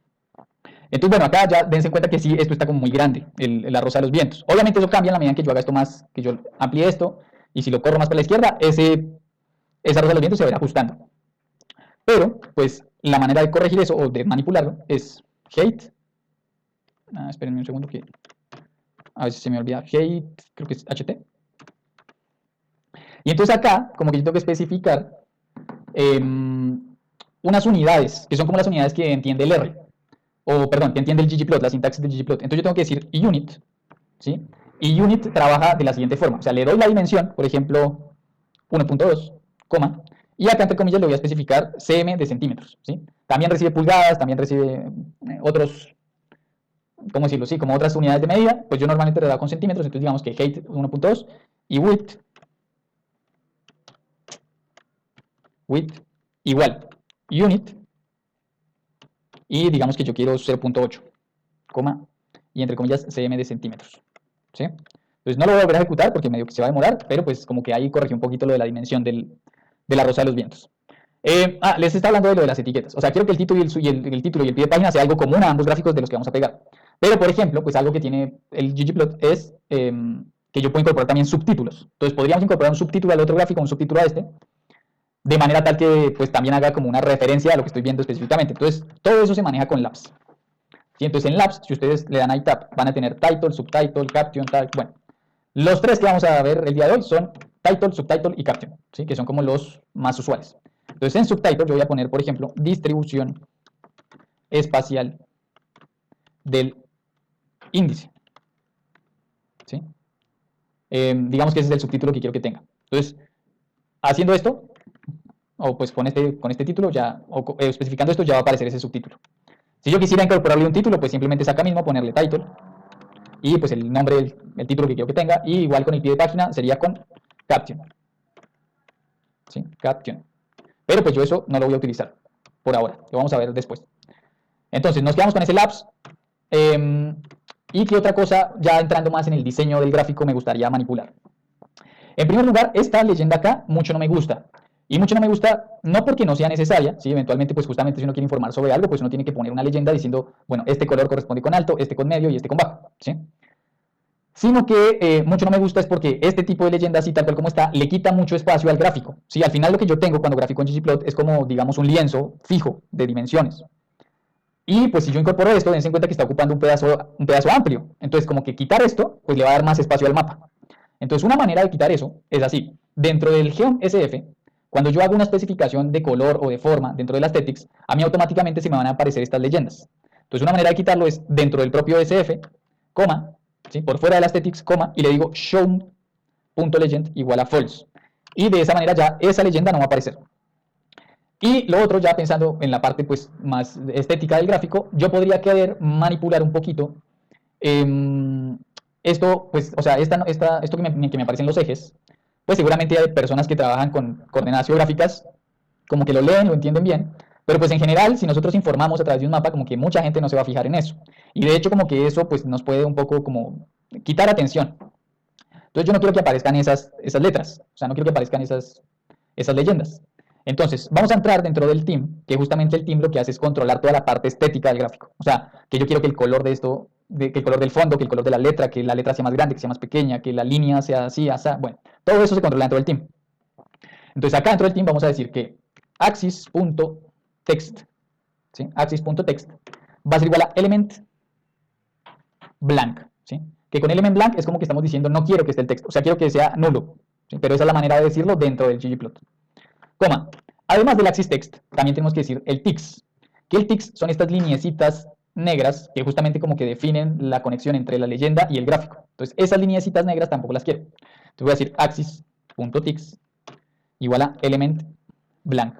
S1: Entonces, bueno, acá ya dense cuenta que sí, esto está como muy grande, la rosa de los vientos. Obviamente eso cambia en la medida en que yo haga esto más, que yo amplíe esto, y si lo corro más para la izquierda, esa rosa de los vientos se va a ir ajustando. Pero, pues, la manera de corregir eso, o de manipularlo, es height. Espérenme un segundo que a veces se me olvida. Height, creo que es HT. Y entonces acá, como que yo tengo que especificar unas unidades, que son como las unidades que entiende el R. O, perdón, que entiende el ggplot, la sintaxis del ggplot. Entonces yo tengo que decir unit, ¿sí? Y unit trabaja de la siguiente forma. O sea, le doy la dimensión, por ejemplo, 1.2, coma, y acá entre comillas le voy a especificar cm de centímetros, ¿sí? También recibe pulgadas, también recibe otros, ¿cómo decirlo? Sí, como otras unidades de medida. Pues yo normalmente le doy con centímetros, entonces digamos que height 1.2 y width igual unit. Y digamos que yo quiero 0.8, y entre comillas cm de centímetros, ¿sí? Entonces no lo voy a volver a ejecutar porque medio que se va a demorar, pero pues como que ahí corregí un poquito lo de la dimensión de la rosa de los vientos. Les está hablando de lo de las etiquetas. O sea, quiero que el título y el título y el pie de página sea algo común a ambos gráficos de los que vamos a pegar. Pero, por ejemplo, pues algo que tiene el ggplot es que yo puedo incorporar también subtítulos. Entonces podríamos incorporar un subtítulo al otro gráfico, un subtítulo a este, de manera tal que pues también haga como una referencia a lo que estoy viendo específicamente. Entonces todo eso se maneja con Labs. ¿Sí? Entonces en Labs, si ustedes le dan a Tab, van a tener title, subtitle, caption, tag, bueno. Los tres que vamos a ver el día de hoy son title, subtitle y caption, ¿sí? Que son como los más usuales. Entonces en subtitle yo voy a poner, por ejemplo, distribución espacial del índice. ¿Sí? Digamos que ese es el subtítulo que quiero que tenga. Entonces, haciendo esto, o pues con este título, ya, o especificando esto, ya va a aparecer ese subtítulo. Si yo quisiera incorporarle un título, pues simplemente es acá mismo ponerle title y pues el nombre, el título que quiero que tenga, y igual con el pie de página sería con caption. ¿Sí? Caption. Pero pues yo eso no lo voy a utilizar por ahora, lo vamos a ver después. Entonces nos quedamos con ese labs. Y qué otra cosa, ya entrando más en el diseño del gráfico, me gustaría manipular. En primer lugar, esta leyenda acá mucho no me gusta. Y mucho no me gusta, no porque no sea necesaria, ¿sí? Eventualmente, pues justamente si uno quiere informar sobre algo, pues uno tiene que poner una leyenda diciendo, bueno, este color corresponde con alto, este con medio y este con bajo, ¿sí? Sino que mucho no me gusta es porque este tipo de leyenda, así tal cual como está, le quita mucho espacio al gráfico, ¿sí? Al final lo que yo tengo cuando grafico en ggplot es como, digamos, un lienzo fijo de dimensiones. Y pues si yo incorporo esto, dense en cuenta que está ocupando un pedazo amplio. Entonces como que quitar esto, pues le va a dar más espacio al mapa. Entonces una manera de quitar eso es así. Dentro del Geom SF, cuando yo hago una especificación de color o de forma dentro de la aesthetics, a mí automáticamente se me van a aparecer estas leyendas. Entonces una manera de quitarlo es dentro del propio SF, coma, ¿sí? Por fuera de la aesthetics, coma, y le digo show.legend igual a false. Y de esa manera ya esa leyenda no va a aparecer. Y lo otro, ya pensando en la parte pues más estética del gráfico, yo podría querer manipular un poquito esto, pues, o sea, esto que me aparece en los ejes, pues seguramente hay personas que trabajan con coordenadas geográficas, como que lo leen, lo entienden bien, pero pues en general, si nosotros informamos a través de un mapa, como que mucha gente no se va a fijar en eso. Y de hecho, como que eso pues nos puede un poco como quitar atención. Entonces yo no quiero que aparezcan esas letras, o sea, no quiero que aparezcan esas leyendas. Entonces, vamos a entrar dentro del team, que justamente el team lo que hace es controlar toda la parte estética del gráfico. O sea, que yo quiero que el color de esto, que el color del fondo, que el color de la letra, que la letra sea más grande, que sea más pequeña, que la línea sea así, así. Bueno, todo eso se controla dentro del team. Entonces, acá dentro del team vamos a decir que axis.text, ¿sí? Axis.text va a ser igual a element blank, ¿sí? Que con element blank es como que estamos diciendo no quiero que esté el texto, o sea, quiero que sea nulo, ¿sí? Pero esa es la manera de decirlo dentro del ggplot. Coma. Además del axis text, también tenemos que decir el tix. Que el tix son estas lineecitas negras que justamente como que definen la conexión entre la leyenda y el gráfico. Entonces, esas lineecitas negras tampoco las quiero. Entonces voy a decir axis.tix igual a element blank.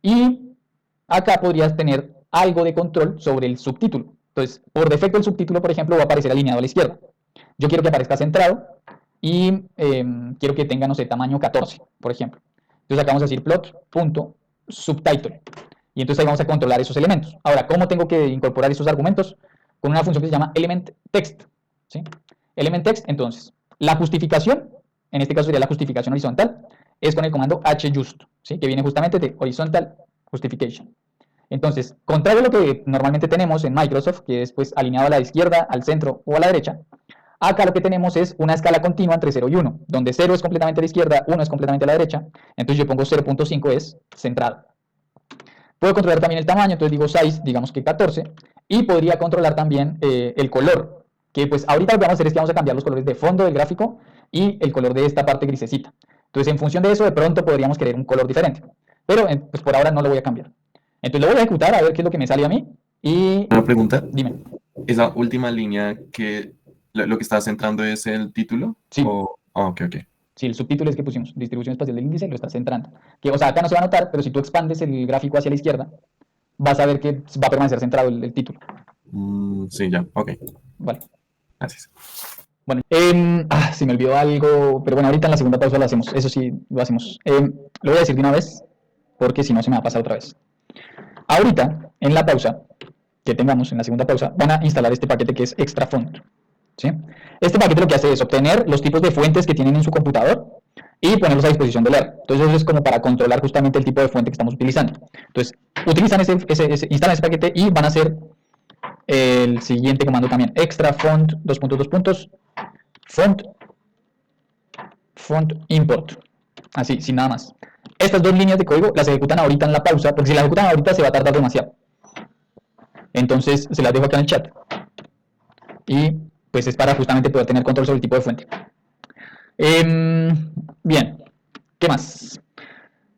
S1: Y acá podrías tener algo de control sobre el subtítulo. Entonces, por defecto el subtítulo, por ejemplo, va a aparecer alineado a la izquierda. Yo quiero que aparezca centrado y quiero que tenga, no sé, tamaño 14, por ejemplo. Entonces acá vamos a decir plot.subtitle. Y entonces ahí vamos a controlar esos elementos. Ahora, ¿cómo tengo que incorporar esos argumentos? Con una función que se llama elementText. ¿Sí? ElementText, entonces, la justificación, en este caso sería la justificación horizontal, es con el comando hjust, ¿sí? Que viene justamente de horizontal justification. Entonces, contrario a lo que normalmente tenemos en Microsoft, que es pues alineado a la izquierda, al centro o a la derecha, acá lo que tenemos es una escala continua entre 0 y 1, donde 0 es completamente a la izquierda, 1 es completamente a la derecha, entonces yo pongo 0.5 es centrado. Puedo controlar también el tamaño, entonces digo size, digamos que 14, y podría controlar también el color, que pues ahorita lo que vamos a hacer es que vamos a cambiar los colores de fondo del gráfico y el color de esta parte grisecita. Entonces en función de eso de pronto podríamos querer un color diferente, pero pues por ahora no lo voy a cambiar. Entonces lo voy a ejecutar a ver qué es lo que me sale a mí y...
S3: Una pregunta.
S1: Dime.
S3: ¿Esa última línea que lo que estás centrando es el título?
S1: Sí.
S3: Ok.
S1: Sí, el subtítulo es que pusimos distribución espacial del índice, lo está centrando. Que, o sea, acá no se va a notar, pero si tú expandes el gráfico hacia la izquierda, vas a ver que va a permanecer centrado el título.
S3: Sí, ya, ok.
S1: Vale.
S3: Gracias.
S1: Bueno, se me olvidó algo, pero bueno, ahorita en la segunda pausa lo hacemos, eso sí, lo hacemos. Lo voy a decir de una vez, porque si no se me va a pasar otra vez. Ahorita, en la pausa que tengamos, en la segunda pausa, van a instalar este paquete que es extra font. ¿Sí? Este paquete lo que hace es obtener los tipos de fuentes que tienen en su computador y ponerlos a disposición del ER. Entonces eso es como para controlar justamente el tipo de fuente que estamos utilizando. Entonces utilizan instalan ese paquete y van a hacer el siguiente comando también, extra font, font import, así, sin nada más. Estas dos líneas de código las ejecutan ahorita en la pausa, porque si las ejecutan ahorita se va a tardar demasiado. Entonces se las dejo acá en el chat. Y pues es para justamente poder tener control sobre el tipo de fuente. Bien, ¿qué más?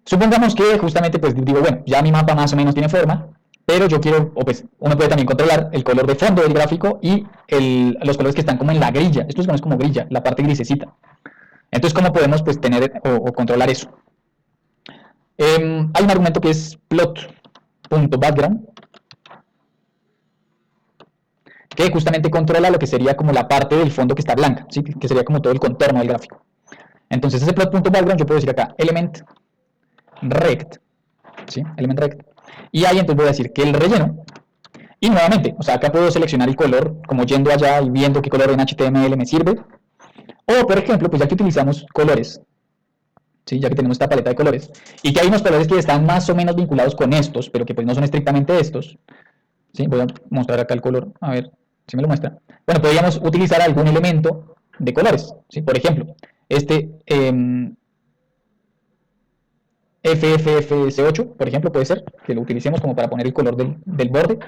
S1: Supongamos que justamente pues digo, bueno, ya mi mapa más o menos tiene forma, pero yo quiero, o pues uno puede también controlar el color de fondo del gráfico y los colores que están como en la grilla. Esto es como grilla, la parte grisecita. Entonces, ¿cómo podemos pues tener o controlar eso? Hay un argumento que es plot.background, que justamente controla lo que sería como la parte del fondo que está blanca, ¿sí? Que sería como todo el contorno del gráfico. Entonces, ese plot.background yo puedo decir acá, element rect, ¿sí? Element rect. Y ahí entonces voy a decir que el relleno, y nuevamente, o sea, acá puedo seleccionar el color, como yendo allá y viendo qué color en HTML me sirve. O, por ejemplo, pues ya que utilizamos colores, ¿sí? Ya que tenemos esta paleta de colores, y que hay unos colores que están más o menos vinculados con estos, pero que pues no son estrictamente estos, ¿sí? Voy a mostrar acá el color, a ver si me lo muestra. Bueno, podríamos utilizar algún elemento de colores, ¿sí? Por ejemplo, este FFFS8, por ejemplo, puede ser que lo utilicemos como para poner el color del borde.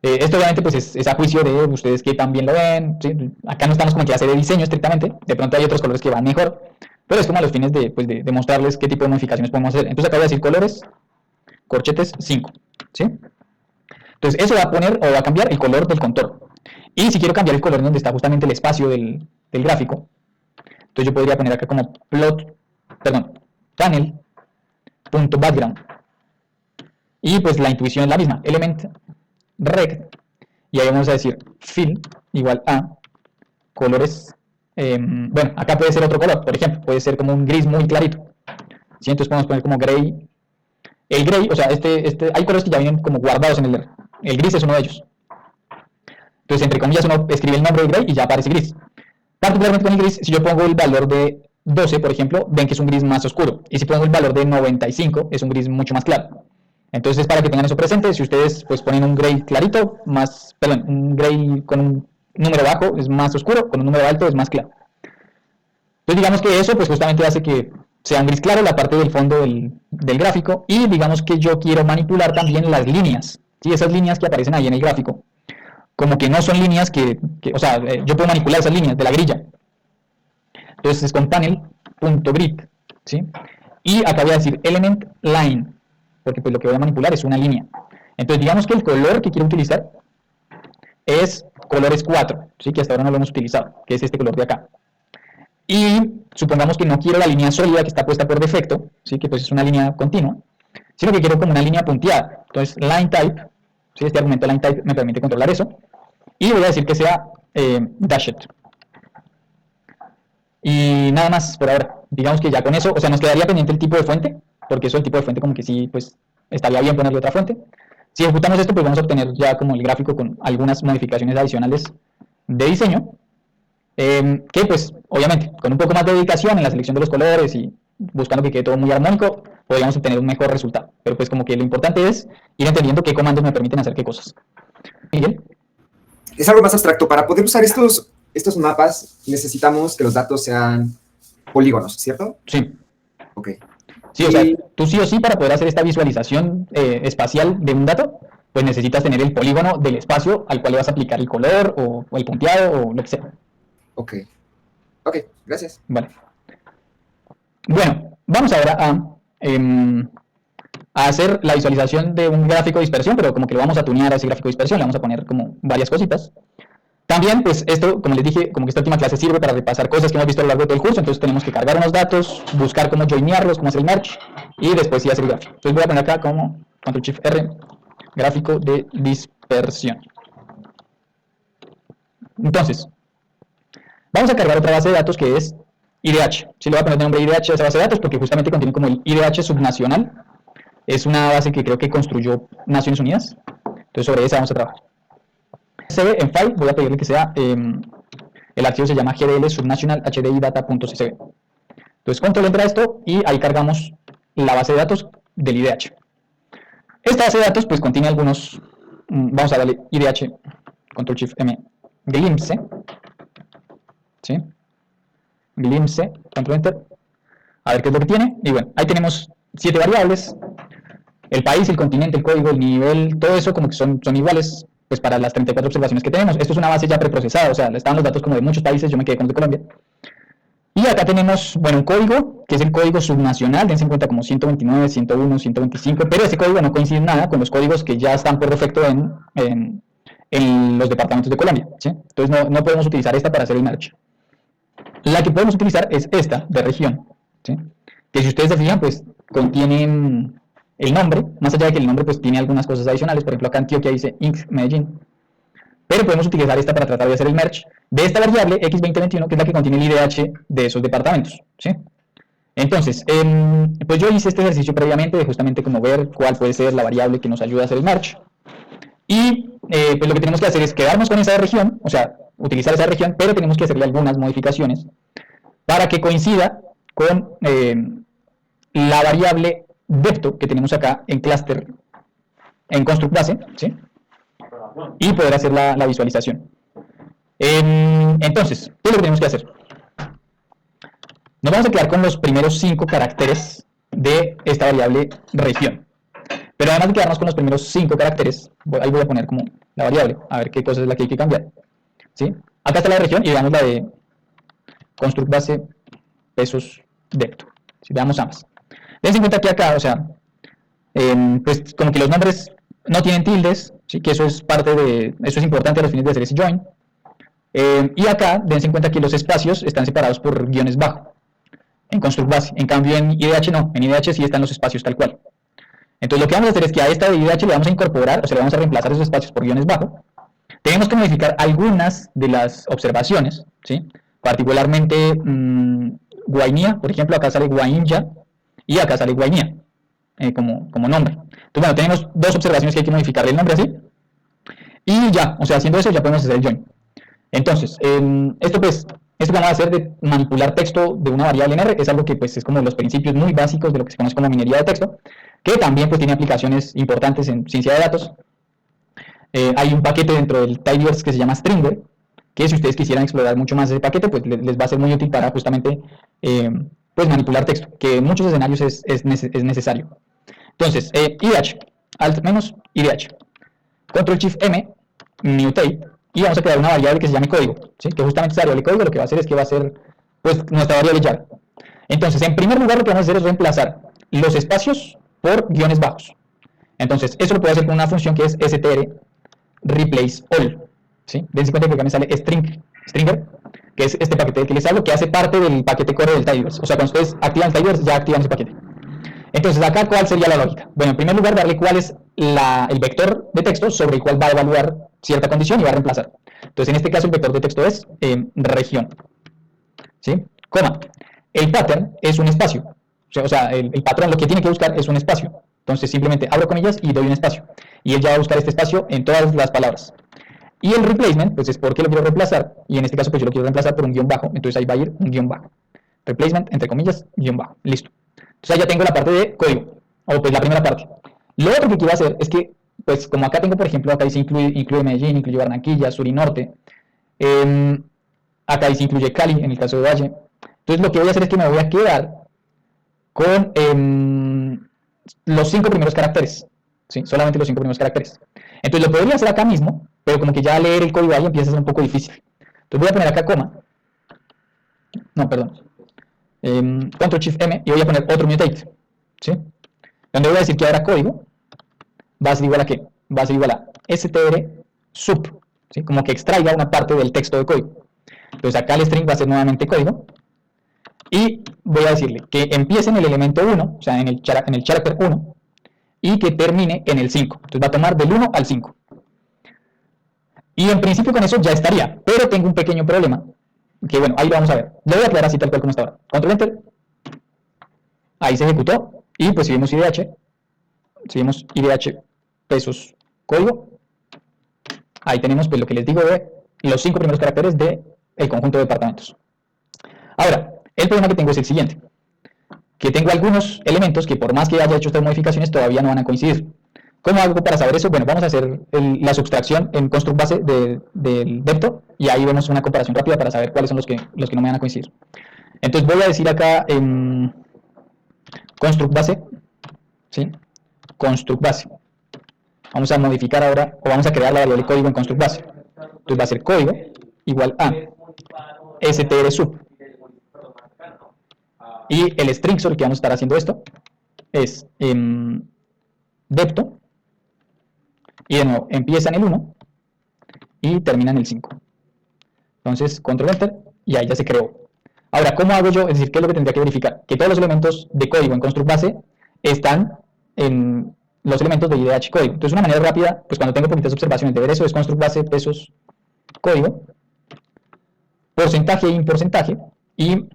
S1: Esto obviamente pues es a juicio de ustedes que también lo ven, ¿sí? Acá no estamos como en clase de diseño estrictamente, de pronto hay otros colores que van mejor, pero es como a los fines de, pues de mostrarles qué tipo de modificaciones podemos hacer. Entonces acá voy a decir colores, corchetes 5, ¿sí? Entonces eso va a poner o va a cambiar el color del contorno. Y si quiero cambiar el color donde está justamente el espacio del gráfico, entonces yo podría poner acá como panel.background. Y pues la intuición es la misma, element rect, y ahí vamos a decir fill igual a colores, bueno, acá puede ser otro color, por ejemplo, puede ser como un gris muy clarito, ¿sí? Entonces podemos poner como gray, el gray, o sea, hay colores que ya vienen como guardados en el gris es uno de ellos. Entonces, entre comillas, uno escribe el nombre de gray y ya aparece gris. Particularmente con el gris, si yo pongo el valor de 12, por ejemplo, ven que es un gris más oscuro, y si pongo el valor de 95, es un gris mucho más claro. Entonces, para que tengan eso presente, si ustedes pues ponen un gray clarito, un gray con un número bajo es más oscuro, con un número alto es más claro. Entonces, digamos que eso pues justamente hace que sea un gris claro la parte del fondo del gráfico, y digamos que yo quiero manipular también las líneas, ¿sí? Esas líneas que aparecen ahí en el gráfico, como que no son líneas o sea, yo puedo manipular esas líneas de la grilla. Entonces es con panel.grid, ¿sí? Y acá voy a decir element line, porque pues lo que voy a manipular es una línea. Entonces digamos que el color que quiero utilizar es colores 4, ¿sí? Que hasta ahora no lo hemos utilizado, que es este color de acá. Y supongamos que no quiero la línea sólida que está puesta por defecto, ¿sí? Que pues es una línea continua, sino que quiero como una línea punteada. Entonces line type, ¿sí? Este argumento line type me permite controlar eso, y voy a decir que sea dashed. Y nada más por ahora. Digamos que ya con eso, o sea, nos quedaría pendiente el tipo de fuente, porque eso el tipo de fuente como que sí, pues estaría bien ponerle otra fuente. Si ejecutamos esto, pues vamos a obtener ya como el gráfico con algunas modificaciones adicionales de diseño, que pues obviamente con un poco más de dedicación en la selección de los colores y buscando que quede todo muy armónico, podríamos obtener un mejor resultado. Pero pues como que lo importante es ir entendiendo qué comandos me permiten hacer qué cosas. Miguel.
S2: Es algo más abstracto. Para poder usar estos mapas necesitamos que los datos sean polígonos, ¿cierto?
S1: Sí.
S2: Ok.
S1: Sí, o sea, tú sí o sí para poder hacer esta visualización espacial de un dato, pues necesitas tener el polígono del espacio al cual le vas a aplicar el color o el punteado o lo que sea.
S2: Ok. Ok, gracias.
S1: Vale. Bueno, vamos ahora a hacer la visualización de un gráfico de dispersión, pero como que lo vamos a tunear a ese gráfico de dispersión, le vamos a poner como varias cositas. También, pues esto, como les dije, como que esta última clase sirve para repasar cosas que hemos visto a lo largo de todo el curso, entonces tenemos que cargar unos datos, buscar cómo joinearlos, cómo hacer el merge, y después sí hacer el gráfico. Entonces voy a poner acá como Ctrl+Shift+R, gráfico de dispersión. Entonces, vamos a cargar otra base de datos que es IDH. Sí, le voy a poner de nombre IDH a esa base de datos porque justamente contiene como el IDH subnacional. Es una base que creo que construyó Naciones Unidas. Entonces sobre esa vamos a trabajar. En file voy a pedirle que sea, el archivo se llama gdl subnational hdidata.csv. Entonces control entra esto y ahí cargamos la base de datos del IDH. Esta base de datos pues contiene algunos, vamos a darle IDH, Ctrl+Shift+M, glimpse. ¿sí? Glimpse, control enter, a ver qué es lo que tiene, y bueno, ahí tenemos 7 variables, el país, el continente, el código, el nivel, todo eso como que son iguales, pues para las 34 observaciones que tenemos. Esto es una base ya preprocesada, o sea, estaban los datos como de muchos países, yo me quedé con los de Colombia. Y acá tenemos, bueno, un código, que es el código subnacional, dense en cuenta como 129, 101, 125, pero ese código no coincide en nada con los códigos que ya están por defecto en los departamentos de Colombia, ¿sí? Entonces no podemos utilizar esta para hacer el merge. La que podemos utilizar es esta, de región, ¿sí? Que si ustedes se fijan, pues contienen el nombre, más allá de que el nombre pues tiene algunas cosas adicionales, por ejemplo acá Antioquia dice Inc. Medellín, pero podemos utilizar esta para tratar de hacer el merge de esta variable x2021, que es la que contiene el IDH de esos departamentos, ¿sí? Entonces, pues yo hice este ejercicio previamente de justamente como ver cuál puede ser la variable que nos ayuda a hacer el merge, y pues lo que tenemos que hacer es quedarnos con esa región, o sea, utilizar esa región, pero tenemos que hacerle algunas modificaciones para que coincida con la variable depto que tenemos acá en cluster, en construct base, ¿sí? Y poder hacer la visualización. Entonces, ¿qué es lo que tenemos que hacer? Nos vamos a quedar con los primeros 5 caracteres de esta variable región. Pero además de quedarnos con los primeros 5 caracteres, ahí voy a poner como la variable, a ver qué cosa es la que hay que cambiar, ¿sí? Acá está la región y veamos la de construct base pesos depto. Si veamos ambas. Dense en cuenta que acá, o sea, pues como que los nombres no tienen tildes, ¿sí? Que eso es parte de, eso es importante a los fines de hacer ese join. Y acá, dense en cuenta que los espacios están separados por guiones bajo en construct base. En cambio en IDH no, en IDH sí están los espacios tal cual. Entonces lo que vamos a hacer es que a esta de IDH le vamos a incorporar, o sea, le vamos a reemplazar esos espacios por guiones bajo. Tenemos que modificar algunas de las observaciones, ¿sí? Particularmente Guainía, por ejemplo, acá sale Guainja y acá sale Guainía como nombre. Entonces, bueno, tenemos 2 observaciones que hay que modificarle el nombre así. Y ya, o sea, haciendo eso ya podemos hacer el join. Entonces, esto que vamos a hacer de manipular texto de una variable en R es algo que pues es como los principios muy básicos de lo que se conoce como minería de texto, que también pues tiene aplicaciones importantes en ciencia de datos. Hay un paquete dentro del tidyverse que se llama Stringer, que si ustedes quisieran explorar mucho más ese paquete, pues les va a ser muy útil para justamente pues manipular texto, que en muchos escenarios es necesario. Entonces, IDH, alt menos IDH, control shift M, mutate, y vamos a crear una variable que se llame código, ¿sí? Que justamente esa variable código lo que va a hacer es que va a ser pues nuestra variable jar. Entonces, en primer lugar lo que vamos a hacer es reemplazar los espacios por guiones bajos. Entonces, eso lo puedo hacer con una función que es str replace all, ¿sí? Dense cuenta que acá me sale stringer, que es este paquete del que les hablo, que hace parte del paquete core del tidyverse. O sea, cuando ustedes activan el tidyverse, ya activan ese paquete. Entonces, acá, ¿cuál sería la lógica? Bueno, en primer lugar, darle cuál es el vector de texto sobre el cual va a evaluar cierta condición y va a reemplazar. Entonces, en este caso, el vector de texto es región, ¿sí? Coma. El pattern es un espacio. O sea, el patrón lo que tiene que buscar es un espacio. Entonces, simplemente abro comillas y doy un espacio. Y él ya va a buscar este espacio en todas las palabras. Y el replacement, pues es porque lo quiero reemplazar. Y en este caso, pues yo lo quiero reemplazar por un guión bajo. Entonces, ahí va a ir un guión bajo. Replacement, entre comillas, guión bajo. Listo. Entonces, ahí ya tengo la parte de código. O pues la primera parte. Lo otro que quiero hacer es que, pues como acá tengo, por ejemplo, acá dice incluye Medellín, incluye Barranquilla, Sur y Norte. Acá dice incluye Cali, en el caso de Valle. Entonces, lo que voy a hacer es que me voy a quedar con los 5 primeros caracteres, ¿sí? Solamente los 5 primeros caracteres. Entonces lo podría hacer acá mismo, pero como que ya leer el código ahí empieza a ser un poco difícil. Entonces voy a poner acá coma, no, perdón, control shift M, y voy a poner otro mutate, ¿sí? Donde voy a decir que ahora código va a ser igual a ¿qué? Va a ser igual a str sub, ¿sí? Como que extraiga una parte del texto de código. Entonces acá el string va a ser nuevamente código. Y voy a decirle que empiece en el elemento 1, o sea, en el character 1, y que termine en el 5. Entonces va a tomar del 1 al 5. Y en principio con eso ya estaría, pero tengo un pequeño problema, que bueno, ahí lo vamos a ver. Lo voy a aclarar así tal cual como está ahora. Control Enter. Ahí se ejecutó, y pues si vemos IDH pesos código, ahí tenemos pues lo que les digo de los 5 primeros caracteres del conjunto de departamentos. Ahora, el problema que tengo es el siguiente, que tengo algunos elementos que por más que haya hecho estas modificaciones todavía no van a coincidir. ¿Cómo hago para saber eso? Bueno, vamos a hacer la subtracción en construct base del vector y ahí vemos una comparación rápida para saber cuáles son los que no me van a coincidir. Entonces voy a decir acá en construct base, ¿sí? Construct base. Vamos a modificar ahora, o vamos a crear la variable código en construct base. Entonces va a ser código igual a str sub. Y el string sobre el que vamos a estar haciendo esto es depto. Y de nuevo, empieza en el 1 y termina en el 5. Entonces, control enter y ahí ya se creó. Ahora, ¿cómo hago yo? Es decir, ¿qué es lo que tendría que verificar? Que todos los elementos de código en construct base están en los elementos de IDH código. Entonces, una manera rápida, pues cuando tengo poquitas observaciones de ver eso, es construct base pesos código, porcentaje in porcentaje y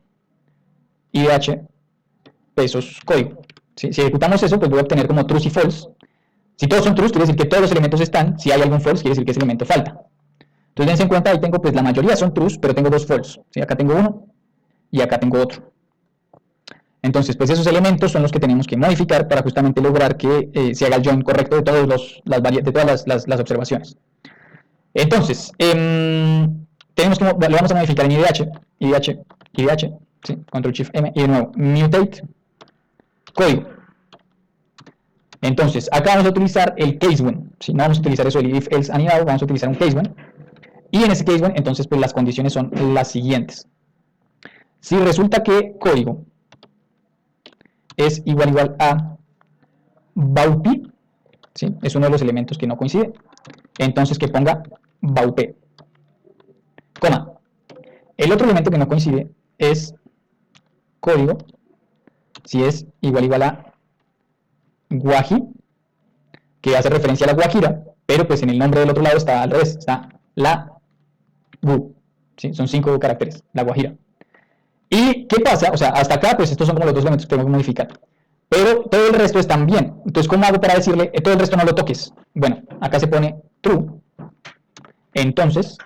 S1: IDH pesos código. ¿Sí? Si ejecutamos eso, pues voy a obtener como true y false. Si todos son true, quiere decir que todos los elementos están. Si hay algún false, quiere decir que ese elemento falta. Entonces, dense en cuenta, ahí tengo, pues la mayoría son true, pero tengo dos false. ¿Sí? Acá tengo uno y acá tengo otro. Entonces, pues esos elementos son los que tenemos que modificar para justamente lograr que se haga el join correcto de, todas las observaciones. Entonces, tenemos que, lo vamos a modificar en IDH, ¿sí? Control Shift M, y de nuevo, mutate, código. Entonces, acá vamos a utilizar el case when, ¿sí? No vamos a utilizar eso, el if, else, anidado, vamos a utilizar un case when. Y en ese case when, entonces, pues las condiciones son las siguientes. Si resulta que código es igual a baup, ¿sí? Es uno de los elementos que no coincide, entonces que ponga baup, coma. El otro elemento que no coincide es código, si es igual a guaji, que hace referencia a la guajira, pero pues en el nombre del otro lado está al revés, está la gu, ¿sí? Son 5 caracteres, la guajira. ¿Y qué pasa? O sea, hasta acá, pues estos son como los dos elementos que tenemos que modificar. Pero todo el resto están bien. Entonces, ¿cómo hago para decirle, todo el resto no lo toques? Bueno, acá se pone true, entonces,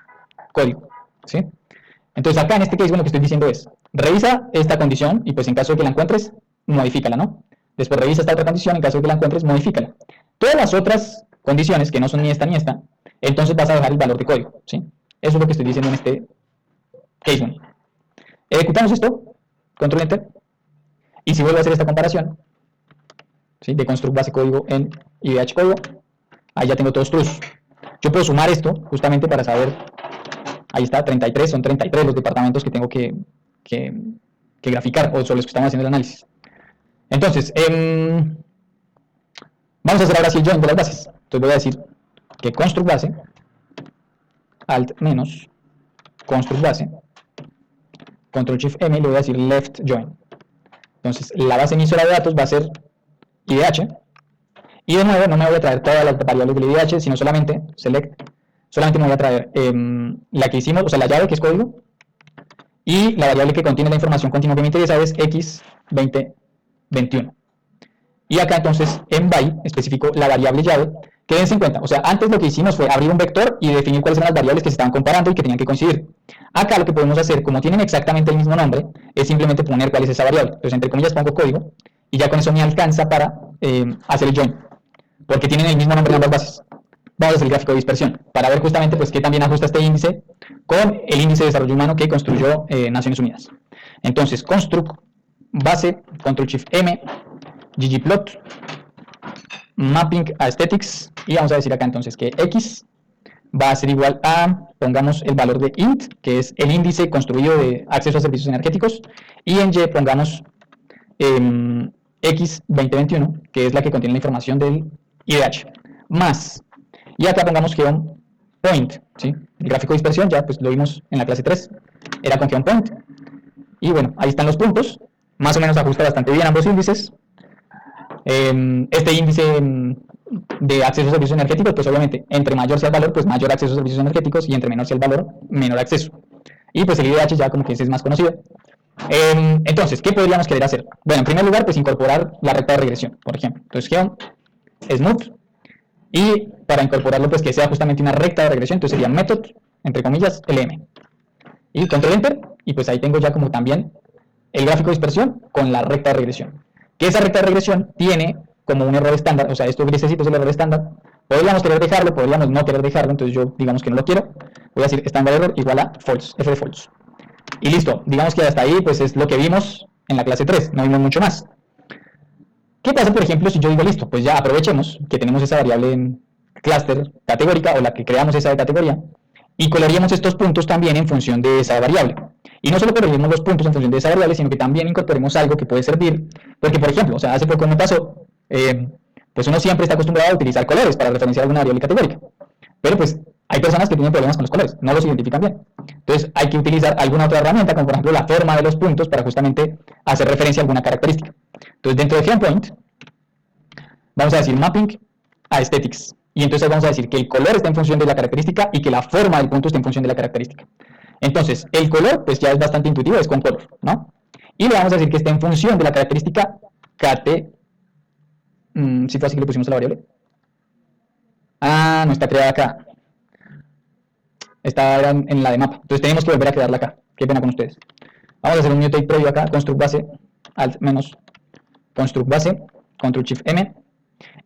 S1: código, ¿sí? Entonces, acá en este case, bueno, lo que estoy diciendo es, revisa esta condición y pues en caso de que la encuentres, modifícala, ¿no? Después revisa esta otra condición, en caso de que la encuentres, modifícala. Todas las otras condiciones, que no son ni esta ni esta, entonces vas a dejar el valor de código, ¿sí? Eso es lo que estoy diciendo en este case one. Ejecutamos esto, control enter, y si vuelvo a hacer esta comparación, ¿sí? De construct base código en IDH código, ahí ya tengo todos trues. Yo puedo sumar esto justamente para saber, ahí está, 33, son 33 los departamentos que tengo que graficar, o sobre los que estamos haciendo el análisis. Entonces, vamos a hacer ahora sí el join de las bases. Entonces voy a decir que construct base, alt menos, construct base, control shift M, y le voy a decir left join. Entonces, la base emisora de datos va a ser IDH, y de nuevo no me voy a traer todas las variables del IDH, sino solamente select, solamente me voy a traer la que hicimos, o sea, la llave que es código, y la variable que contiene la información continua que me interesa es x2021. Y acá entonces en by especifico la variable llave, que dense en cuenta, o sea, antes lo que hicimos fue abrir un vector y definir cuáles eran las variables que se estaban comparando y que tenían que coincidir. Acá lo que podemos hacer, como tienen exactamente el mismo nombre, es simplemente poner cuál es esa variable. Entonces, entre comillas, pongo código, y ya con eso me alcanza para hacer el join, porque tienen el mismo nombre en ambas bases. Vamos a hacer el gráfico de dispersión, para ver justamente pues, qué también ajusta este índice con el índice de desarrollo humano que construyó Naciones Unidas. Entonces, construct base, control shift M, ggplot, mapping aesthetics, y vamos a decir acá entonces que x va a ser igual a, pongamos el valor de int, que es el índice construido de acceso a servicios energéticos, y en y pongamos x2021, que es la que contiene la información del IDH, más, y acá pongamos geom point, ¿sí? El gráfico de dispersión ya pues lo vimos en la clase 3, era con geom point, y bueno, ahí están los puntos, más o menos ajusta bastante bien ambos índices. Este índice de acceso a servicios energéticos, pues obviamente, entre mayor sea el valor, pues mayor acceso a servicios energéticos, y entre menor sea el valor, menor acceso. Y pues el IDH ya como que ese es más conocido. Entonces, ¿qué podríamos querer hacer? Bueno, en primer lugar, pues incorporar la recta de regresión, por ejemplo. Entonces, geom smooth, y para incorporarlo, pues que sea justamente una recta de regresión, entonces sería method, entre comillas, lm. Y control enter, y pues ahí tengo ya como también el gráfico de dispersión con la recta de regresión. Que esa recta de regresión tiene como un error estándar, o sea, esto grisecito es el error estándar. Podríamos querer dejarlo, podríamos no querer dejarlo, entonces yo digamos que no lo quiero. Voy a decir estándar error igual a false, f de false. Y listo, digamos que hasta ahí pues es lo que vimos en la clase 3, no vimos mucho más. ¿Qué pasa, por ejemplo, si yo digo listo? Pues ya aprovechemos que tenemos esa variable en clúster categórica o la que creamos esa de categoría y coloreemos estos puntos también en función de esa variable. Y no solo coloreemos los puntos en función de esa variable, sino que también incorporemos algo que puede servir, porque por ejemplo, o sea, hace poco me pasó, pues uno siempre está acostumbrado a utilizar colores para referenciar alguna variable categórica, pero pues hay personas que tienen problemas con los colores, no los identifican bien. Entonces hay que utilizar alguna otra herramienta, como por ejemplo la forma de los puntos, para justamente hacer referencia a alguna característica. Entonces dentro de GamePoint vamos a decir mapping a aesthetics, y entonces vamos a decir que el color está en función de la característica y que la forma del punto está en función de la característica. Entonces el color pues ya es bastante intuitivo, es con color, ¿no? Y le vamos a decir que está en función de la característica cate. ¿Sí fue así que le pusimos a la variable? Ah, no está creada acá. Está en la de mapa. Entonces tenemos que volver a crearla acá. Qué pena con ustedes. Vamos a hacer un mutate previo acá. Construct base, alt menos construct base, control shift M.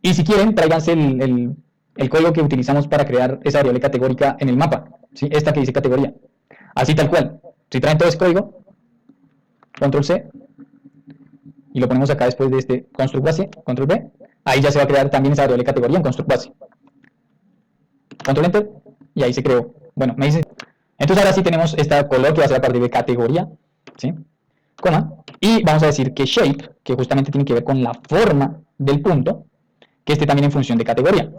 S1: Y si quieren, tráiganse el código que utilizamos para crear esa variable categórica en el mapa. ¿Sí? Esta que dice categoría. Así tal cual. Si traen todo ese código, control C. Y lo ponemos acá después de este construct base, control B. Ahí ya se va a crear también esa variable categoría en construct base. Control enter. Y ahí se creó. Bueno, me dice. Entonces ahora sí tenemos esta color que va a ser a partir de categoría, ¿sí? Coma. Y vamos a decir que shape, que justamente tiene que ver con la forma del punto, que esté también en función de categoría.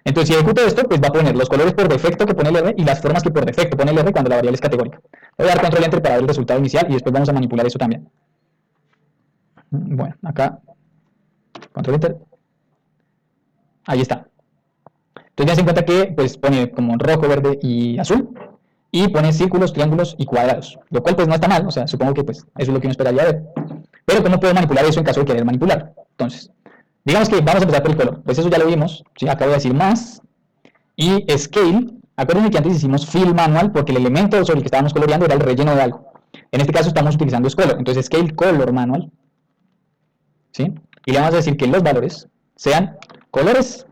S1: Entonces si ejecuto esto, pues va a poner los colores por defecto que pone el R y las formas que por defecto pone el R cuando la variable es categórica. Voy a dar control enter para ver el resultado inicial y después vamos a manipular eso también. Bueno, acá, control enter. Ahí está. Entonces ya se cuenta que pues pone como rojo, verde y azul, y pone círculos, triángulos y cuadrados, lo cual pues no está mal, o sea, supongo que pues eso es lo que uno esperaría ver. Pero ¿cómo puedo manipular eso en caso de querer manipular? Entonces, digamos que vamos a empezar por el color, pues eso ya lo vimos, ¿sí? Acá voy a decir más, y scale, acuérdense que antes hicimos fill manual porque el elemento sobre el que estábamos coloreando era el relleno de algo. En este caso estamos utilizando color, entonces scale color manual, ¿sí? Y le vamos a decir que los valores sean colores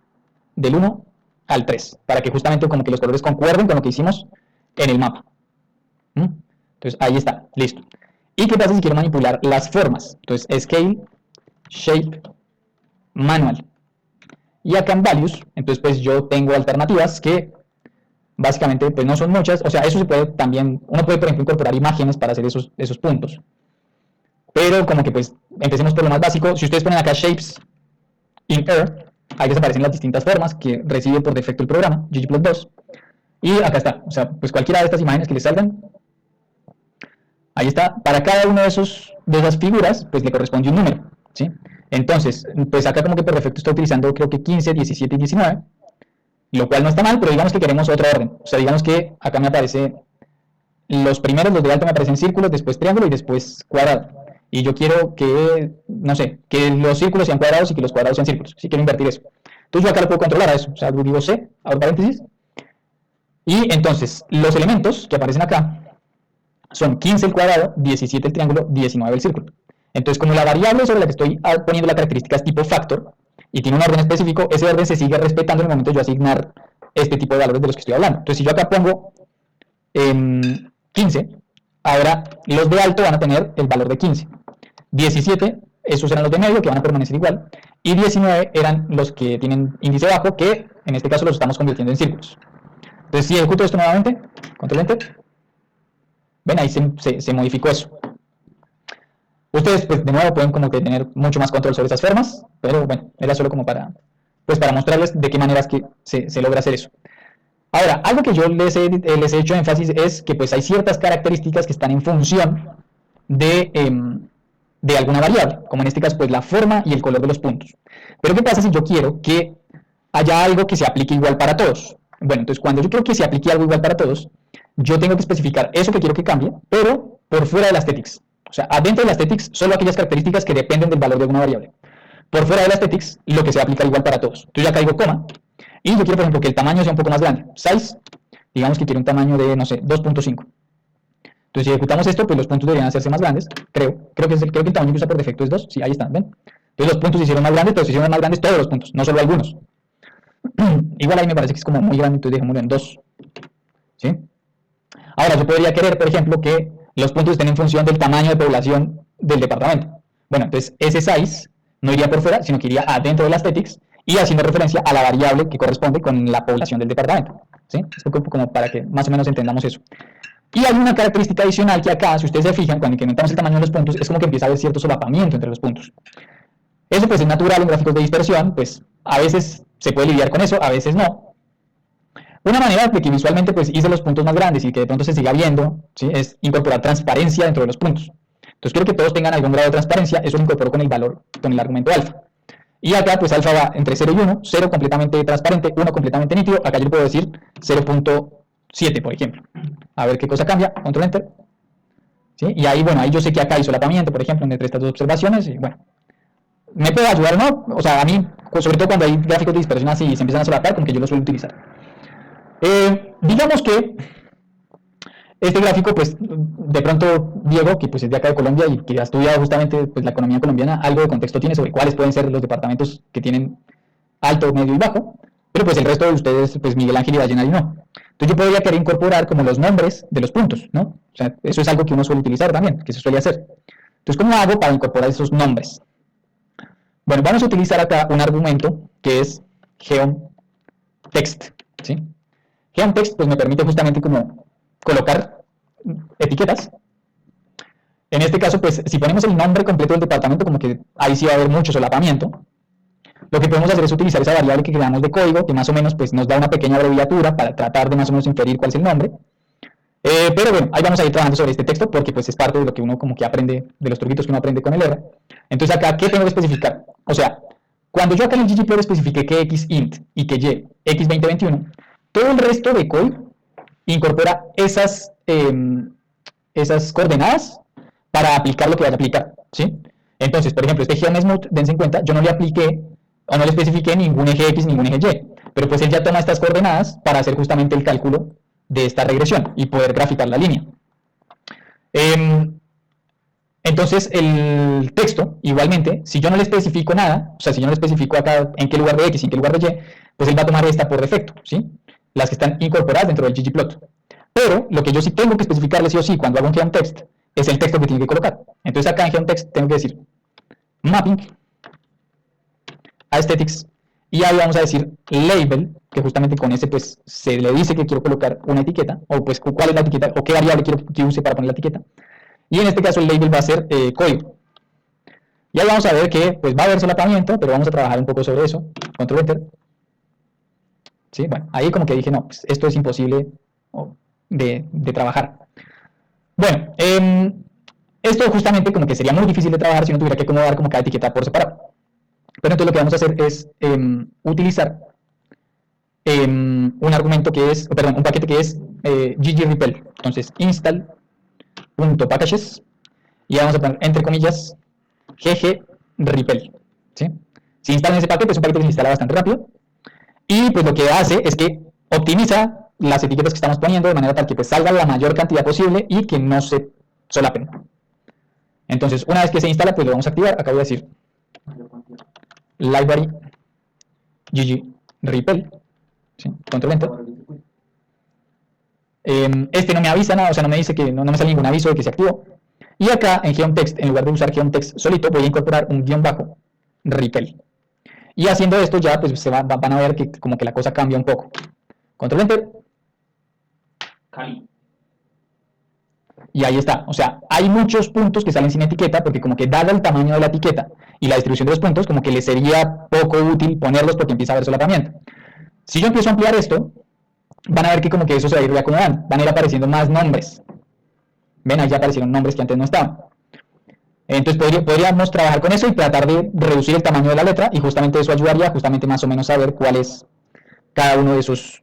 S1: del 1 al 3, para que justamente como que los colores concuerden con lo que hicimos en el mapa. Entonces ahí está, listo. ¿Y qué pasa si quiero manipular las formas? Entonces scale, shape, manual. Y acá en values, entonces pues yo tengo alternativas que básicamente pues no son muchas, o sea, eso se puede también, uno puede por ejemplo incorporar imágenes para hacer esos puntos. Pero como que pues empecemos por lo más básico. Si ustedes ponen acá shapes in air, ahí desaparecen las distintas formas que recibe por defecto el programa, ggplot2. Y acá está, o sea, pues cualquiera de estas imágenes que les salgan, ahí está. Para cada una de esas figuras, pues le corresponde un número, ¿sí? Entonces, pues acá como que por defecto está utilizando creo que 15, 17 y 19, lo cual no está mal, pero digamos que queremos otra orden. O sea, digamos que acá me aparece, los primeros, los de alto me aparecen círculos, después triángulo y después cuadrado. Y yo quiero que, no sé, que los círculos sean cuadrados y que los cuadrados sean círculos. Si quiero invertir eso. Entonces yo acá lo puedo controlar a eso. O sea, digo C, abro paréntesis. Y entonces, los elementos que aparecen acá son 15 el cuadrado, 17 el triángulo, 19 el círculo. Entonces, como la variable sobre la que estoy poniendo la característica es tipo factor y tiene un orden específico, ese orden se sigue respetando en el momento de yo asignar este tipo de valores de los que estoy hablando. Entonces, si yo acá pongo 15, ahora los de alto van a tener el valor de 15. 17, esos eran los de medio, que van a permanecer igual. Y 19 eran los que tienen índice bajo, que en este caso los estamos convirtiendo en círculos. Entonces, si ejecuto esto nuevamente, control enter, ven, ahí se modificó eso. Ustedes, pues, de nuevo, pueden como que tener mucho más control sobre esas formas, pero bueno, era solo como para mostrarles de qué maneras que se logra hacer eso. Ahora, algo que yo les he hecho énfasis es que pues hay ciertas características que están en función de alguna variable, como en este caso pues la forma y el color de los puntos. Pero ¿qué pasa si yo quiero que haya algo que se aplique igual para todos? Bueno, entonces cuando yo quiero que se aplique algo igual para todos, yo tengo que especificar eso que quiero que cambie, pero por fuera de la aesthetics. O sea, adentro de la aesthetics, solo aquellas características que dependen del valor de alguna variable. Por fuera de la aesthetics, lo que se aplica igual para todos. Entonces ya caigo coma, y yo quiero, por ejemplo, que el tamaño sea un poco más grande. Size, digamos que quiero un tamaño de, no sé, 2.5. Entonces, si ejecutamos esto, pues los puntos deberían hacerse más grandes, creo que el tamaño que usa por defecto es 2, sí, ahí están, ¿ven? Entonces los puntos se hicieron más grandes, pero se hicieron más grandes todos los puntos, no solo algunos. Igual ahí me parece que es como muy grande, entonces dejémoslo en 2. ¿Sí? Ahora yo podría querer, por ejemplo, que los puntos estén en función del tamaño de población del departamento. Bueno, entonces ese size no iría por fuera, sino que iría adentro de la aesthetics y haciendo referencia a la variable que corresponde con la población del departamento. ¿Sí? Esto como para que más o menos entendamos eso. Y hay una característica adicional que acá, si ustedes se fijan, cuando incrementamos el tamaño de los puntos, es como que empieza a haber cierto solapamiento entre los puntos. Eso pues es natural en gráficos de dispersión, pues a veces se puede lidiar con eso, a veces no. Una manera de que visualmente pues hice los puntos más grandes y que de pronto se siga viendo, ¿sí?, es incorporar transparencia dentro de los puntos. Entonces quiero que todos tengan algún grado de transparencia, eso lo incorporo con el valor, con el argumento alfa. Y acá pues alfa va entre 0 y 1, 0 completamente transparente, 1 completamente nítido, acá yo le puedo decir 0.7 por ejemplo. A ver qué cosa cambia, control enter. ¿Sí? Y ahí, bueno, ahí yo sé que acá hay solapamiento, por ejemplo, entre estas dos observaciones, y bueno, me puede ayudar o no, o sea, a mí, sobre todo cuando hay gráficos de dispersión así y se empiezan a solapar, como que yo lo suelo utilizar. Digamos que este gráfico, pues, de pronto Diego, que pues es de acá de Colombia y que ha estudiado justamente pues, la economía colombiana, algo de contexto tiene sobre cuáles pueden ser los departamentos que tienen alto, medio y bajo, pero pues el resto de ustedes, pues Miguel Ángel y Vallenari no. Entonces yo podría querer incorporar como los nombres de los puntos, ¿no? O sea, eso es algo que uno suele utilizar también, que se suele hacer. Entonces, ¿cómo hago para incorporar esos nombres? Bueno, vamos a utilizar acá un argumento que es geonText, ¿sí? geonText pues me permite justamente como colocar etiquetas. En este caso, pues si ponemos el nombre completo del departamento, como que ahí sí va a haber mucho solapamiento. Lo que podemos hacer es utilizar esa variable que creamos de código, que más o menos pues, nos da una pequeña abreviatura para tratar de más o menos inferir cuál es el nombre. Pero bueno, ahí vamos a ir trabajando sobre este texto porque pues, es parte de lo que uno como que aprende, de los truquitos que uno aprende con el R. Entonces acá, ¿qué tengo que especificar? O sea, cuando yo acá en el ggplot especifique que x int y que y x2021, todo el resto de código incorpora esas coordenadas para aplicar lo que vaya a aplicar, ¿sí? Entonces, por ejemplo, este geoMesmouth, dense en cuenta, yo no le apliqué o no le especifiqué ningún eje X, ningún eje Y, pero pues él ya toma estas coordenadas para hacer justamente el cálculo de esta regresión y poder graficar la línea. Entonces, el texto, igualmente, si yo no le especifico nada, o sea, si yo no le especifico acá en qué lugar de X y en qué lugar de Y, pues él va a tomar esta por defecto, ¿sí? Las que están incorporadas dentro del ggplot. Pero lo que yo sí tengo que especificarle sí o sí cuando hago un geonText es el texto que tiene que colocar. Entonces acá en geonText tengo que decir mapping aesthetics y ahí vamos a decir label, que justamente con ese pues se le dice que quiero colocar una etiqueta, o pues cuál es la etiqueta, o qué variable quiero que use para poner la etiqueta. Y en este caso el label va a ser código. Y ahí vamos a ver que pues va a haber solapamiento, pero vamos a trabajar un poco sobre eso. Control Enter. ¿Sí? Bueno, ahí como que dije, no, pues esto es imposible de trabajar. Bueno, esto justamente como que sería muy difícil de trabajar si no tuviera que acomodar como cada etiqueta por separado. Pero entonces lo que vamos a hacer es utilizar un argumento que es, perdón, un paquete que es ggRepel. Entonces, install.packages y vamos a poner entre comillas ggRepel. ¿Sí? Si instalan ese paquete, es un paquete que se instala bastante rápido. Y pues lo que hace es que optimiza las etiquetas que estamos poniendo de manera tal que pues salga la mayor cantidad posible y que no se solapen. Entonces, una vez que se instala, pues lo vamos a activar. Acá voy a decir library ggRepel. ¿Sí? Control Enter. Este no me avisa nada, o sea, no me dice que no me sale ningún aviso de que se activó. Y acá en geonText, en lugar de usar geonText solito, voy a incorporar un guión bajo repel. Y haciendo esto ya pues van a ver que como que la cosa cambia un poco. Control Enter. Y ahí está, o sea, hay muchos puntos que salen sin etiqueta porque como que dado el tamaño de la etiqueta y la distribución de los puntos, como que les sería poco útil ponerlos porque empieza a haber solapamiento. Si yo empiezo a ampliar esto, van a ver que como que eso se va a ir reacomodando, van a ir apareciendo más nombres. Ven, ahí ya aparecieron nombres que antes no estaban. Entonces podríamos trabajar con eso y tratar de reducir el tamaño de la letra y justamente eso ayudaría justamente más o menos a ver cuál es cada uno de esos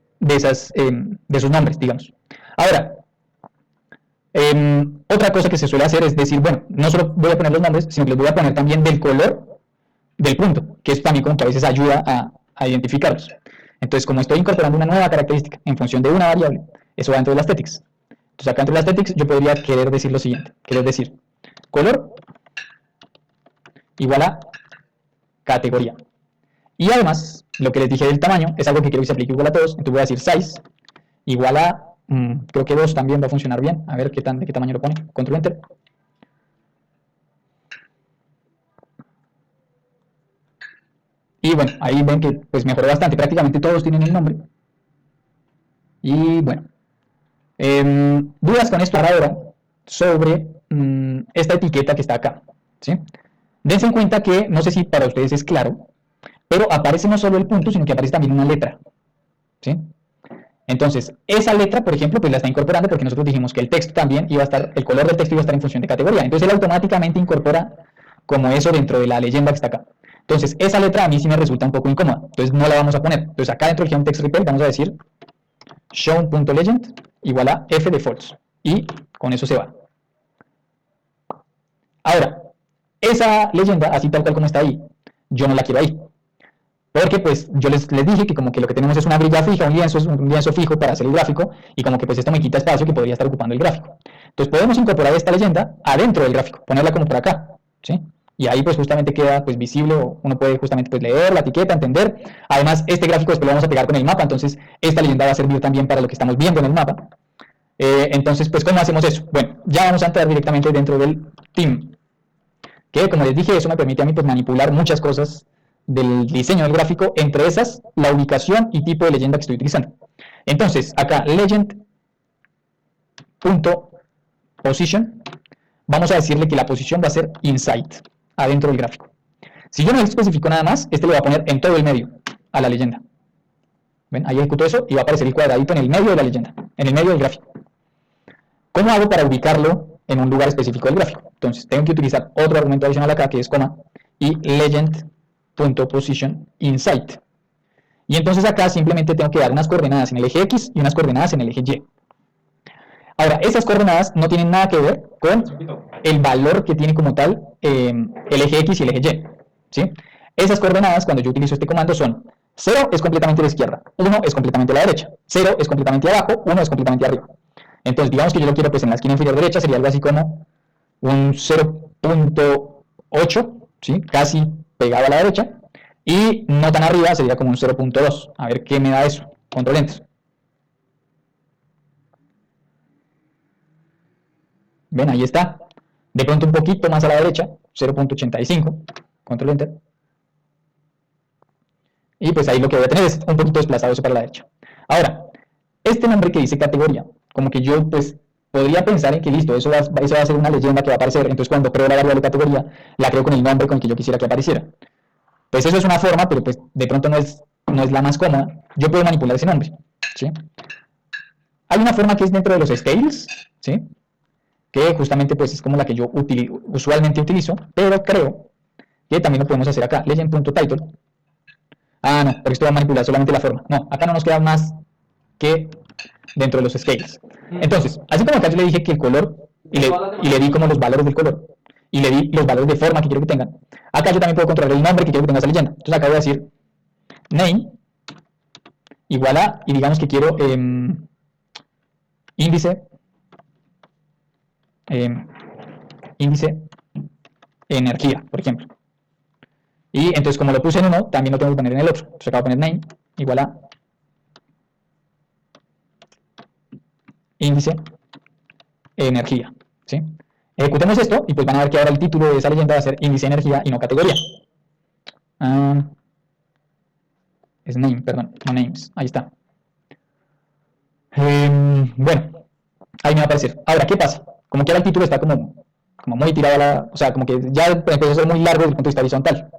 S1: nombres, digamos. Ahora, otra cosa que se suele hacer es decir, bueno, no solo voy a poner los nombres, sino que les voy a poner también del color del punto, que es también como que a veces ayuda a identificarlos. Entonces, como estoy incorporando una nueva característica en función de una variable, eso va dentro de la aesthetics. Entonces, acá dentro de la aesthetics yo podría querer decir lo siguiente, querer decir color igual a categoría. Y además, lo que les dije del tamaño es algo que quiero que se aplique igual a todos. Entonces voy a decir size igual a, creo que 2 también va a funcionar bien. A ver de qué tamaño lo pone. Control Enter. Y bueno, ahí ven que pues mejoró bastante. Prácticamente todos tienen el nombre. Y bueno, dudas con esto ahora sobre esta etiqueta que está acá, ¿sí? Dense en cuenta que, no sé si para ustedes es claro, pero aparece no solo el punto, sino que aparece también una letra, ¿sí? Entonces, esa letra, por ejemplo, pues la está incorporando porque nosotros dijimos que el texto también iba a estar, el color del texto iba a estar en función de categoría. Entonces, él automáticamente incorpora como eso dentro de la leyenda que está acá. Entonces, esa letra a mí sí me resulta un poco incómoda, entonces no la vamos a poner. Entonces, acá dentro del geometextRepel text vamos a decir shown.legend igual a f de false, y con eso se va. Ahora, esa leyenda, así tal cual como está ahí, yo no la quiero ahí. Porque pues yo les dije que como que lo que tenemos es una grilla fija, un lienzo fijo para hacer el gráfico, y como que pues esto me quita espacio que podría estar ocupando el gráfico. Entonces podemos incorporar esta leyenda adentro del gráfico, ponerla como por acá, ¿sí? Y ahí pues justamente queda pues visible, o uno puede justamente pues leer la etiqueta, entender. Además este gráfico después lo vamos a pegar con el mapa, entonces esta leyenda va a servir también para lo que estamos viendo en el mapa. Entonces pues ¿cómo hacemos eso? Bueno, ya vamos a entrar directamente dentro del theme, que como les dije, eso me permite a mí pues manipular muchas cosas del diseño del gráfico, entre esas la ubicación y tipo de leyenda que estoy utilizando. Entonces acá legend.position, vamos a decirle que la posición va a ser inside, adentro del gráfico. Si yo no especifico nada más, este le va a poner en todo el medio a la leyenda. ¿Ven? Ahí ejecuto eso y va a aparecer el cuadradito en el medio de la leyenda, en el medio del gráfico. ¿Cómo hago para ubicarlo en un lugar específico del gráfico? Entonces tengo que utilizar otro argumento adicional acá, que es coma, y legend.position inside. Y entonces acá simplemente tengo que dar unas coordenadas en el eje X y unas coordenadas en el eje Y. Ahora, esas coordenadas no tienen nada que ver con el valor que tiene como tal el eje X y el eje Y, ¿sí? Esas coordenadas, cuando yo utilizo este comando, son 0 es completamente a la izquierda, 1 es completamente a la derecha, 0 es completamente abajo, 1 es completamente arriba. Entonces, digamos que yo lo quiero pues en la esquina inferior derecha, sería algo así como un 0.8, ¿sí? Casi pegado a la derecha, y no tan arriba sería como un 0.2. A ver qué me da eso. Control Enter. Ven, ahí está. De pronto un poquito más a la derecha, 0.85. Control Enter. Y pues ahí lo que voy a tener es un poquito desplazado eso para la derecha. Ahora, este nombre que dice categoría, como que yo pues podría pensar en que listo, eso va a ser una leyenda que va a aparecer, entonces cuando creo la variable categoría, la creo con el nombre con el que yo quisiera que apareciera. Pues eso es una forma, pero pues de pronto no es la más cómoda. Yo puedo manipular ese nombre, ¿sí? Hay una forma que es dentro de los scales, ¿sí? Que justamente pues es como la que yo usualmente utilizo, pero creo que también lo podemos hacer acá, legend.title. Ah, no, porque esto va a manipular solamente la forma. No, acá no nos queda más que dentro de los scales. Entonces, así como acá yo le dije que el color, y le di como los valores del color, y le di los valores de forma que quiero que tengan, acá yo también puedo controlar el nombre que quiero que tenga esa leyenda. Entonces acá voy a decir name igual a, y digamos que quiero índice energía, por ejemplo. Y entonces como lo puse en uno, también lo tengo que poner en el otro. Entonces acá voy a poner name igual a índice energía, ¿sí? Ejecutemos esto y pues van a ver que ahora el título de esa leyenda va a ser índice energía y no categoría. Es name, perdón, no names, ahí está. Bueno, ahí me va a aparecer. Ahora, ¿qué pasa? Como que ahora el título está como muy tirado a la... O sea, como que ya empezó a ser muy largo desde el punto de vista horizontal.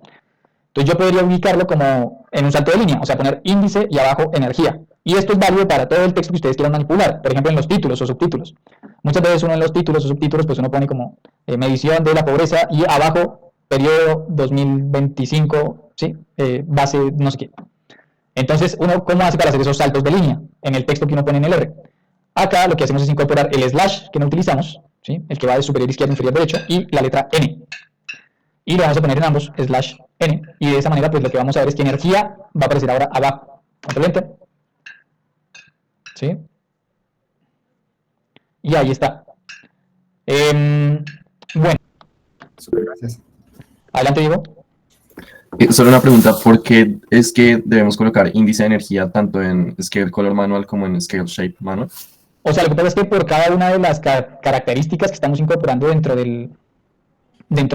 S1: Entonces yo podría ubicarlo como en un salto de línea, o sea, poner índice y abajo energía. Y esto es válido para todo el texto que ustedes quieran manipular, por ejemplo en los títulos o subtítulos. Muchas veces uno en los títulos o subtítulos, pues uno pone como medición de la pobreza y abajo periodo 2025, ¿sí? Base no sé qué. Entonces, uno, ¿cómo hace para hacer esos saltos de línea en el texto que uno pone en el R? Acá lo que hacemos es incorporar el slash que no utilizamos, ¿sí? El que va de superior izquierdo a inferior derecho, y la letra N. Y lo vamos a poner en ambos, slash N. Y de esa manera, pues lo que vamos a ver es que energía va a aparecer ahora abajo. Control Enter. ¿Sí? Y ahí está. Bueno.
S2: Súper, gracias.
S1: Adelante, Diego.
S3: Solo una pregunta, ¿por qué es que debemos colocar índice de energía tanto en Scale Color Manual como en Scale Shape Manual?
S1: O sea, lo que pasa es que por cada una de las características que estamos incorporando dentro de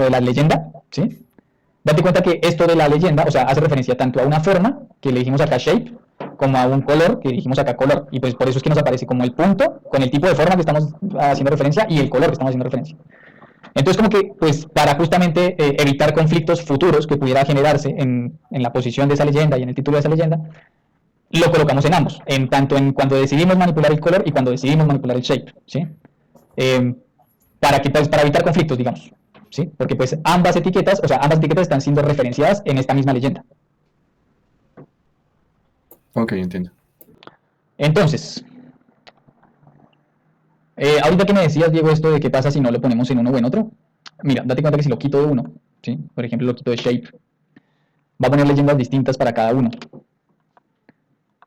S1: la leyenda, ¿sí? Date cuenta que esto de la leyenda, o sea, hace referencia tanto a una forma, que le dijimos acá shape, como a un color, que dijimos acá color. Y pues por eso es que nos aparece como el punto, con el tipo de forma que estamos haciendo referencia, y el color que estamos haciendo referencia. Entonces, como que, pues, para justamente evitar conflictos futuros que pudiera generarse en la posición de esa leyenda y en el título de esa leyenda, lo colocamos en ambos, tanto en cuando decidimos manipular el color y cuando decidimos manipular el shape, ¿sí? Eh, para evitar conflictos, digamos, ¿sí? Porque pues ambas etiquetas están siendo referenciadas en esta misma leyenda.
S3: Ok, entiendo.
S1: Entonces, ahorita que me decías, Diego, esto de qué pasa si no lo ponemos en uno o en otro, mira, date cuenta que si lo quito de uno, ¿sí? Por ejemplo, lo quito de shape, va a poner leyendas distintas para cada uno.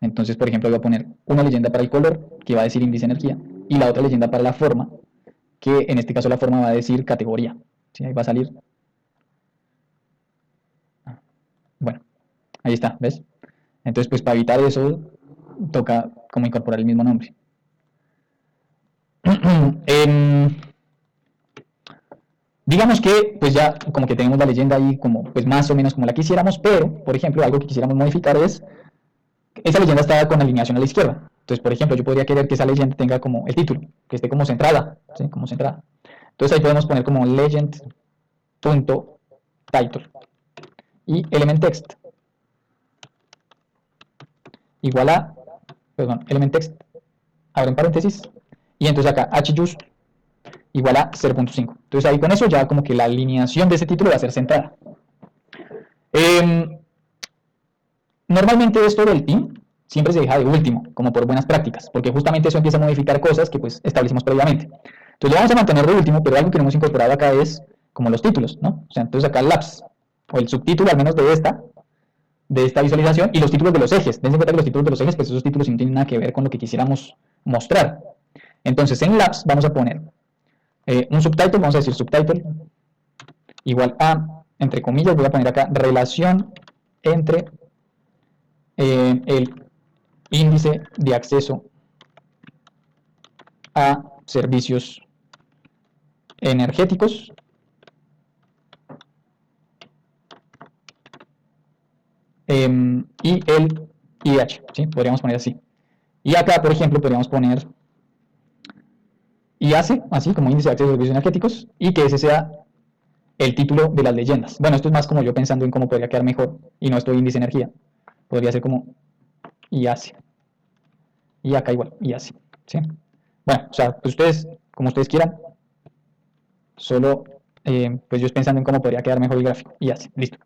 S1: Entonces, por ejemplo, voy a poner una leyenda para el color, que va a decir índice de energía, y la otra leyenda para la forma, que en este caso la forma va a decir categoría. ¿Sí? Ahí va a salir. Bueno, ahí está, ¿ves? Entonces, pues para evitar eso, toca como incorporar el mismo nombre. Digamos que pues ya como que tenemos la leyenda ahí como pues más o menos como la quisiéramos, pero por ejemplo algo que quisiéramos modificar es esa leyenda está con alineación a la izquierda. Entonces, por ejemplo, yo podría querer que esa leyenda tenga como el título, que esté como centrada, ¿sí? Como centrada. Entonces ahí podemos poner como legend.title y element text igual a, perdón, element text, abren paréntesis, y entonces acá hjust igual a 0.5. Entonces ahí con eso ya como que la alineación de ese título va a ser centrada. Normalmente esto del team siempre se deja de último, como por buenas prácticas, porque justamente eso empieza a modificar cosas que pues establecimos previamente. Entonces lo vamos a mantener de último, pero algo que no hemos incorporado acá es como los títulos, ¿no? O sea, entonces acá el labs, o el subtítulo al menos de esta visualización, y los títulos de los ejes. Dense cuenta que los títulos de los ejes, pues esos títulos no tienen nada que ver con lo que quisiéramos mostrar. Entonces en labs vamos a poner un subtitle, vamos a decir subtitle, igual a, entre comillas, voy a poner acá relación entre el índice de acceso a servicios energéticos y el IDH, ¿sí? Podríamos poner así. Y acá, por ejemplo, podríamos poner IACE, así como índice de acceso a servicios energéticos, y que ese sea el título de las leyendas. Bueno, esto es más como yo pensando en cómo podría quedar mejor, y no esto índice de energía. Podría ser como IACE. Y acá igual, IACE, ¿sí? Bueno, o sea, pues ustedes, como ustedes quieran, solo, pues yo pensando en cómo podría quedar mejor el gráfico, IACE, listo.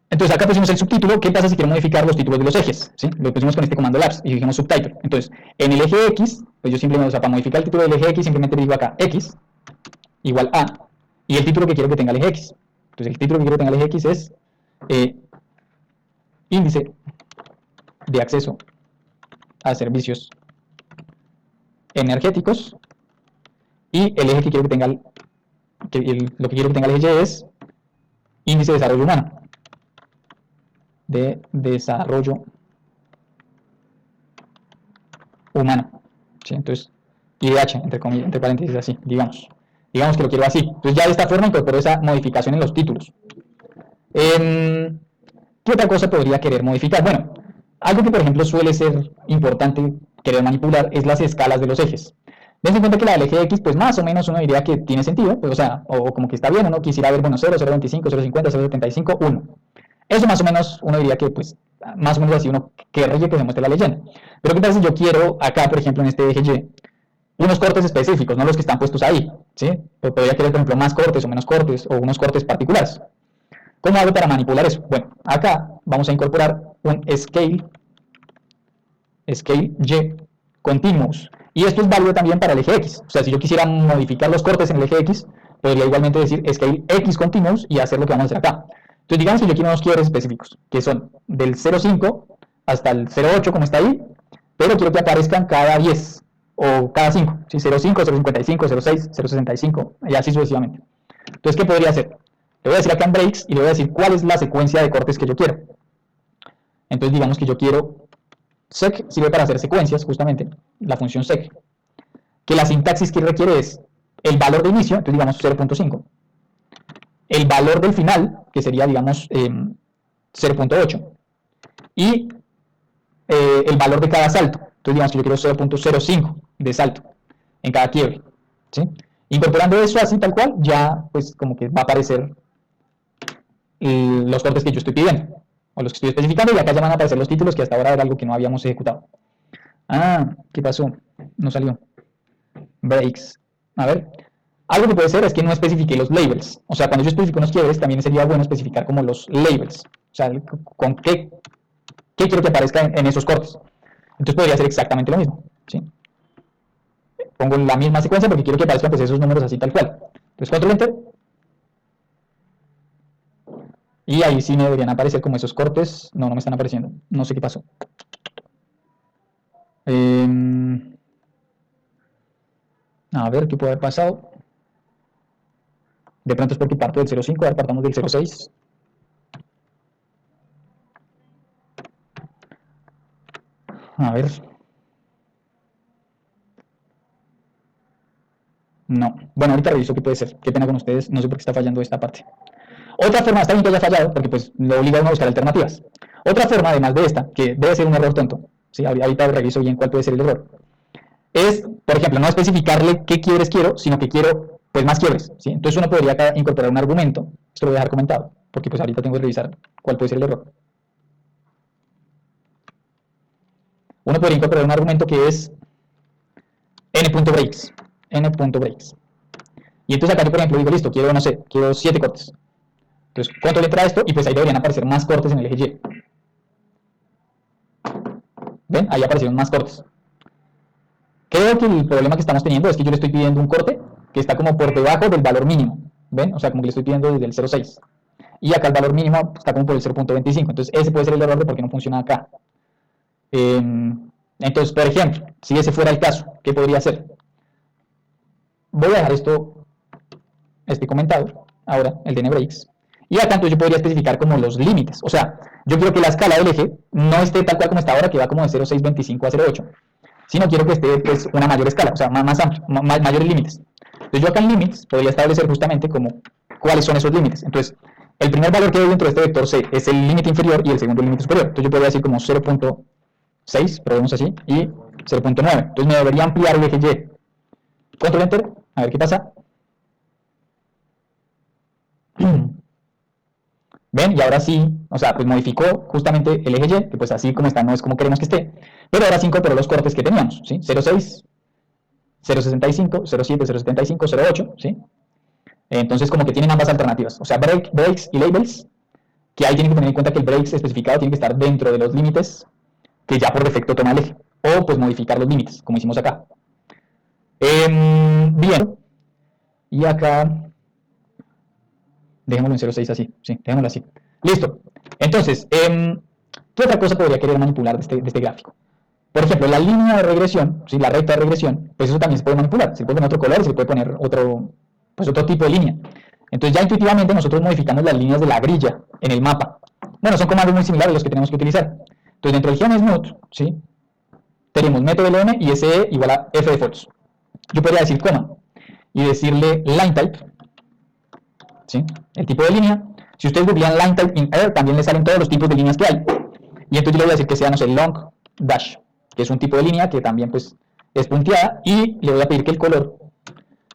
S1: Entonces acá pusimos el subtítulo. ¿Qué pasa si quiero modificar los títulos de los ejes? ¿Sí? Lo pusimos con este comando labs y dijimos subtitle. Entonces, en el eje X, pues yo simplemente, o sea, para modificar el título del eje X, simplemente digo acá X igual a, y el título que quiero que tenga el eje X. Entonces, el título que quiero que tenga el eje X es índice de acceso a servicios energéticos, y el eje que quiero que tenga, lo que quiero que tenga el eje Y es índice de desarrollo humano. De desarrollo humano, ¿sí? Entonces, IDH, entre comillas, entre paréntesis, así, digamos que lo quiero así. Entonces ya de esta forma incorporo esa modificación en los títulos. ¿Qué otra cosa podría querer modificar? Bueno, algo que por ejemplo suele ser importante querer manipular es las escalas de los ejes. Dense en cuenta que la del eje X, pues más o menos uno diría que tiene sentido, pues, o sea, o como que está bien, uno quisiera ver, bueno, 0, 0.25, 0.50, 0.75, 1. Eso más o menos uno diría que, pues, más o menos así uno querría que se muestre la leyenda. Pero ¿qué pasa si yo quiero acá, por ejemplo, en este eje Y, unos cortes específicos, no los que están puestos ahí, ¿sí? Pero podría querer, por ejemplo, más cortes o menos cortes, o unos cortes particulares. ¿Cómo hago para manipular eso? Bueno, acá vamos a incorporar un scale Y continuous. Y esto es válido también para el eje X. O sea, si yo quisiera modificar los cortes en el eje X, podría igualmente decir scale X continuous y hacer lo que vamos a hacer acá. Entonces, digamos que yo quiero unos quiebres específicos, que son del 0.5 hasta el 0.8, como está ahí, pero quiero que aparezcan cada 10 o cada 5, ¿sí? 0.5, 0.55, 0.6, 0.65, y así sucesivamente. Entonces, ¿qué podría hacer? Le voy a decir acá en breaks y le voy a decir cuál es la secuencia de cortes que yo quiero. Entonces digamos que yo quiero sec, sirve para hacer secuencias, justamente, la función sec, que la sintaxis que requiere es el valor de inicio, entonces digamos 0.5, el valor del final, que sería digamos 0.8, y el valor de cada salto, entonces digamos que yo quiero 0.05 de salto en cada quiebre, ¿sí? Incorporando eso así tal cual, ya pues como que va a aparecer los cortes que yo estoy pidiendo, o los que estoy especificando, y acá ya van a aparecer los títulos, que hasta ahora era algo que no habíamos ejecutado. Ah, ¿qué pasó? No salió. Breaks. A ver. Algo que puede ser es que no especifique los labels. O sea, cuando yo especifico unos quiebres, también sería bueno especificar como los labels. O sea, con qué quiero que aparezca en esos cortes. Entonces podría ser exactamente lo mismo, ¿sí? Pongo la misma secuencia porque quiero que aparezcan pues, esos números así tal cual. Entonces, control enter. Y ahí sí me deberían aparecer como esos cortes. No, no me están apareciendo. No sé qué pasó. A ver qué puede haber pasado. De pronto es porque parto del 0.5, ahora partamos del 0.6. A ver. No. Bueno, ahorita reviso qué puede ser. Qué pena con ustedes. No sé por qué está fallando esta parte. Otra forma, está bien que haya fallado, porque pues lo obliga a uno a buscar alternativas. Otra forma, además de esta, que debe ser un error tonto, ¿sí? Ahorita reviso bien cuál puede ser el error, es, por ejemplo, no especificarle qué quiebres quiero, sino que quiero pues más quiebres, ¿sí? Entonces uno podría acá incorporar un argumento, esto lo voy a dejar comentado, porque pues ahorita tengo que revisar cuál puede ser el error. Uno podría incorporar un argumento que es n.breaks, n.breaks. Y entonces acá yo, por ejemplo, digo, listo, quiero, no sé, quiero 7 cortes. Entonces, control entra esto y pues ahí deberían aparecer más cortes en el eje Y. ¿Ven? Ahí aparecieron más cortes. Creo que el problema que estamos teniendo es que yo le estoy pidiendo un corte que está como por debajo del valor mínimo. ¿Ven? O sea, como que le estoy pidiendo desde el 0.6. Y acá el valor mínimo está como por el 0.25. Entonces, ese puede ser el error de por qué no funciona acá. Entonces, por ejemplo, si ese fuera el caso, ¿qué podría hacer? Voy a dejar este comentado, ahora, el de breaks. Y acá entonces yo podría especificar como los límites. O sea, yo quiero que la escala del eje no esté tal cual como está ahora, que va como de 0.625 a 0.8. Sino quiero que esté pues, una mayor escala, o sea, más amplio, mayores límites. Entonces yo acá en limits podría establecer justamente como cuáles son esos límites. Entonces, el primer valor que doy dentro de este vector C es el límite inferior y el segundo el límite superior. Entonces yo podría decir como 0.6, probemos así, y 0.9. Entonces me debería ampliar el eje Y. Control Enter, a ver qué pasa. ¿Ven? Y ahora sí, o sea, pues modificó justamente el eje Y, que pues así como está no es como queremos que esté, pero ahora sí incorporó los cortes que teníamos, ¿sí? 0.6, 0.65, 0.7, 0.75, 0.8, ¿sí? Entonces como que tienen ambas alternativas, o sea, breaks y labels, que ahí tienen que tener en cuenta que el breaks especificado tiene que estar dentro de los límites que ya por defecto toma el eje, o pues modificar los límites, como hicimos acá. Bien, y acá dejémoslo en 0.6 así, sí, dejémoslo así. Listo. Entonces, ¿qué otra cosa podría querer manipular de este gráfico? Por ejemplo, la línea de regresión, ¿sí? La recta de regresión, pues eso también se puede manipular. Se puede poner otro color, se puede poner otro tipo de línea. Entonces ya intuitivamente nosotros modificamos las líneas de la grilla en el mapa. Bueno, son comandos muy similares a los que tenemos que utilizar. Entonces dentro del GeoMSmooth, ¿sí? Tenemos método LN y SE igual a F de false. Yo podría decir coma y decirle line type, ¿sí? El tipo de línea. Si ustedes googlean line type in air, también les salen todos los tipos de líneas que hay. Y entonces yo le voy a decir que sea, no sé, long dash, que es un tipo de línea que también pues es punteada, y le voy a pedir que el color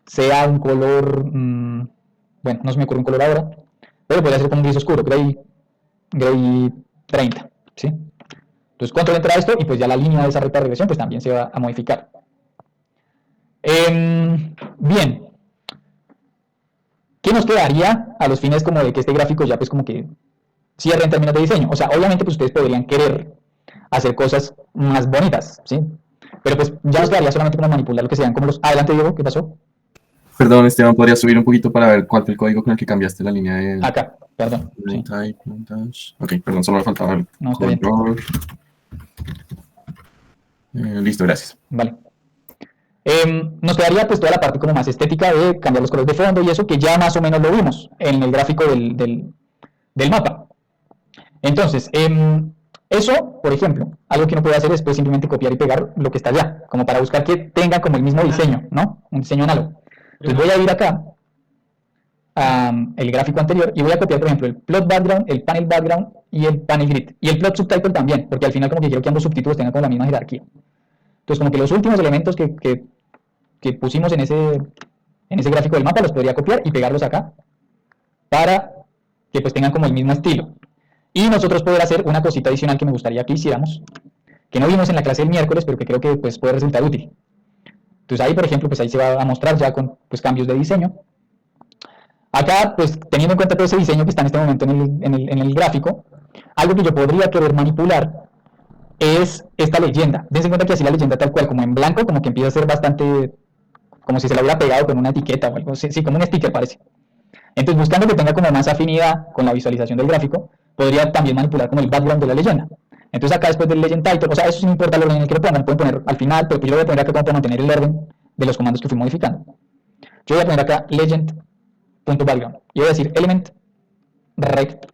S1: sea un color, bueno, no se me ocurre un color ahora, pero podría ser como un gris oscuro, gray 30, ¿sí? Entonces control enter a esto y pues ya la línea de esa recta de regresión pues también se va a modificar. Bien, ¿qué nos quedaría a los fines como de que este gráfico ya pues como que cierre en términos de diseño? O sea, obviamente pues ustedes podrían querer hacer cosas más bonitas, ¿sí? Pero pues ya nos quedaría solamente como manipular lo que sean como los... Adelante, Diego, ¿qué pasó?
S3: Perdón, Esteban, ¿podría subir un poquito para ver cuál fue el código con el que cambiaste la línea de...
S1: Acá, perdón. Sí.
S3: Type, ok, perdón, solo me faltaba el
S1: No, está bien.
S3: color. Listo, gracias.
S1: Vale. Nos quedaría pues toda la parte como más estética de cambiar los colores de fondo y eso que ya más o menos lo vimos en el gráfico del mapa. Entonces, eso, por ejemplo, algo que uno puede hacer es pues simplemente copiar y pegar lo que está allá, como para buscar que tenga como el mismo diseño, ¿no? Un diseño análogo. Entonces voy a ir acá el gráfico anterior y voy a copiar, por ejemplo, el plot background, el panel background y el panel grid. Y el plot subtitle también, porque al final como que quiero que ambos subtítulos tengan como la misma jerarquía. Entonces como que los últimos elementos que pusimos en ese gráfico del mapa los podría copiar y pegarlos acá para que pues tengan como el mismo estilo. Y nosotros poder hacer una cosita adicional que me gustaría que hiciéramos, que no vimos en la clase del miércoles, pero que creo que pues puede resultar útil. Entonces ahí, por ejemplo, pues ahí se va a mostrar ya con pues cambios de diseño. Acá, pues teniendo en cuenta todo ese diseño que está en este momento en el gráfico, algo que yo podría querer manipular es esta leyenda. Dense en cuenta que así la leyenda tal cual, como en blanco, como que empieza a ser bastante, como si se la hubiera pegado con una etiqueta o algo así, sí, como un sticker parece. Entonces, buscando que tenga como más afinidad con la visualización del gráfico, podría también manipular como el background de la leyenda. Entonces acá después del legend title, o sea, eso sí no importa el orden en el que lo pongan, pueden poner al final, pero yo lo voy a poner acá como para mantener el orden de los comandos que fui modificando. Yo voy a poner acá legend.background y voy a decir element rect.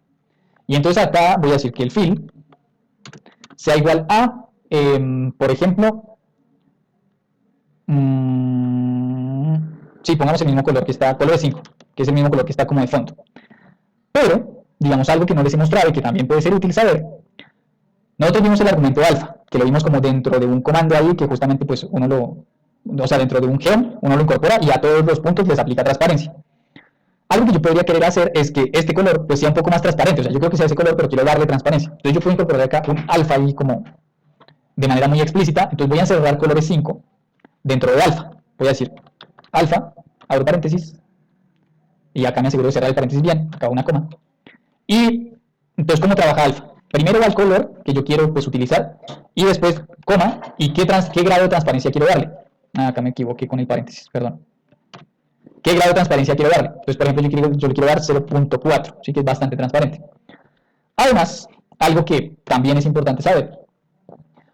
S1: Y entonces acá voy a decir que el fill sea igual a, por ejemplo, sí, pongamos el mismo color que está, color de 5, que es el mismo color que está como de fondo. Pero, digamos algo que no les he mostrado y que también puede ser útil saber, nosotros vimos el argumento alfa, que lo vimos como dentro de un comando ahí que justamente pues uno o sea, dentro de un geom, uno lo incorpora y a todos los puntos les aplica transparencia. Algo que yo podría querer hacer es que este color pues sea un poco más transparente, o sea, yo creo que sea ese color, pero quiero darle transparencia. Entonces yo puedo incorporar acá un alfa ahí como de manera muy explícita, entonces voy a encerrar colores 5 dentro de alfa. Voy a decir alfa, abro paréntesis, y acá me aseguro de cerrar el paréntesis bien, acá una coma. Y entonces, ¿cómo trabaja alfa? Primero va el color que yo quiero pues utilizar, y después coma, y qué grado de transparencia quiero darle. Acá me equivoqué con el paréntesis, perdón. ¿Qué grado de transparencia quiero darle? Entonces, por ejemplo, yo le quiero dar 0.4, sí que es bastante transparente. Además, algo que también es importante saber,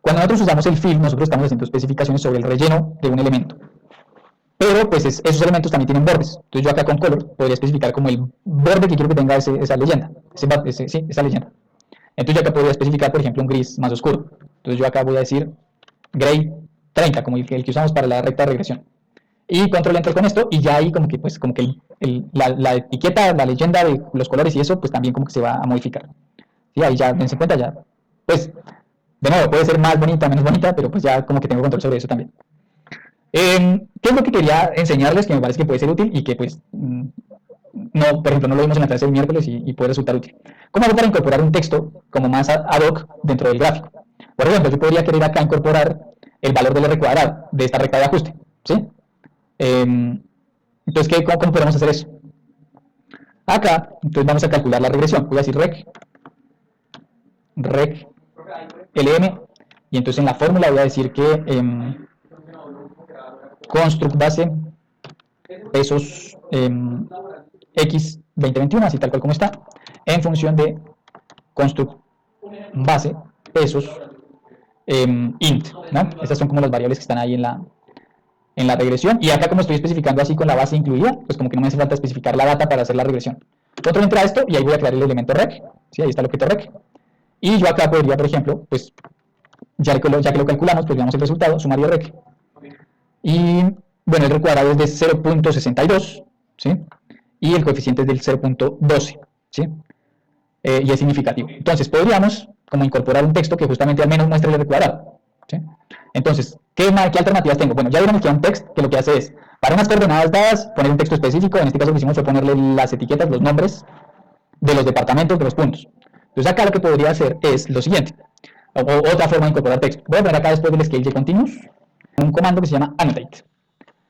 S1: cuando nosotros usamos el fill, nosotros estamos haciendo especificaciones sobre el relleno de un elemento. Pero pues esos elementos también tienen bordes. Entonces yo acá con color podría especificar como el borde que quiero que tenga esa leyenda. Esa leyenda. Entonces yo acá podría especificar, por ejemplo, un gris más oscuro. Entonces yo acá voy a decir gray 30, como el que usamos para la recta de regresión. Y control enter con esto, y ya ahí como que la etiqueta, la leyenda de los colores y eso, pues también como que se va a modificar. ¿Sí? Ahí ya, dense cuenta, ya, pues, de nuevo, puede ser más bonita, menos bonita, pero pues ya como que tengo control sobre eso también. ¿Qué es lo que quería enseñarles que me parece que puede ser útil y que pues no, por ejemplo, no lo vimos en la clase del miércoles y puede resultar útil? ¿Cómo hago para incorporar un texto como más ad hoc dentro del gráfico? Por ejemplo, yo podría querer acá incorporar el valor del R cuadrado de esta recta de ajuste, ¿sí? Entonces, ¿cómo podemos hacer eso? Acá, entonces vamos a calcular la regresión. Voy a decir rec lm, y entonces en la fórmula voy a decir que construct base pesos x 2021, así tal cual como está, en función de construct base pesos int, ¿no? Estas son como las variables que están ahí en la regresión, y acá como estoy especificando así con la base incluida, pues como que no me hace falta especificar la data para hacer la regresión. Control entra a esto y ahí voy a crear el elemento rec, ¿sí? Ahí está el objeto rec, y yo acá podría, por ejemplo, pues ya que lo calculamos, pues veamos el resultado, sumario rec, y bueno, el R cuadrado es de 0.62, ¿sí? Y el coeficiente es del 0.12, ¿sí? Y es significativo. Entonces podríamos como incorporar un texto que justamente al menos muestre el R cuadrado, ¿sí? Entonces, ¿qué alternativas tengo? Bueno, ya vieron que un text que lo que hace es, para unas coordenadas dadas, poner un texto específico. En este caso lo que hicimos fue ponerle las etiquetas, los nombres de los departamentos, de los puntos. Entonces acá lo que podría hacer es lo siguiente, o otra forma de incorporar texto. Voy a poner acá después del scale continuous un comando que se llama annotate.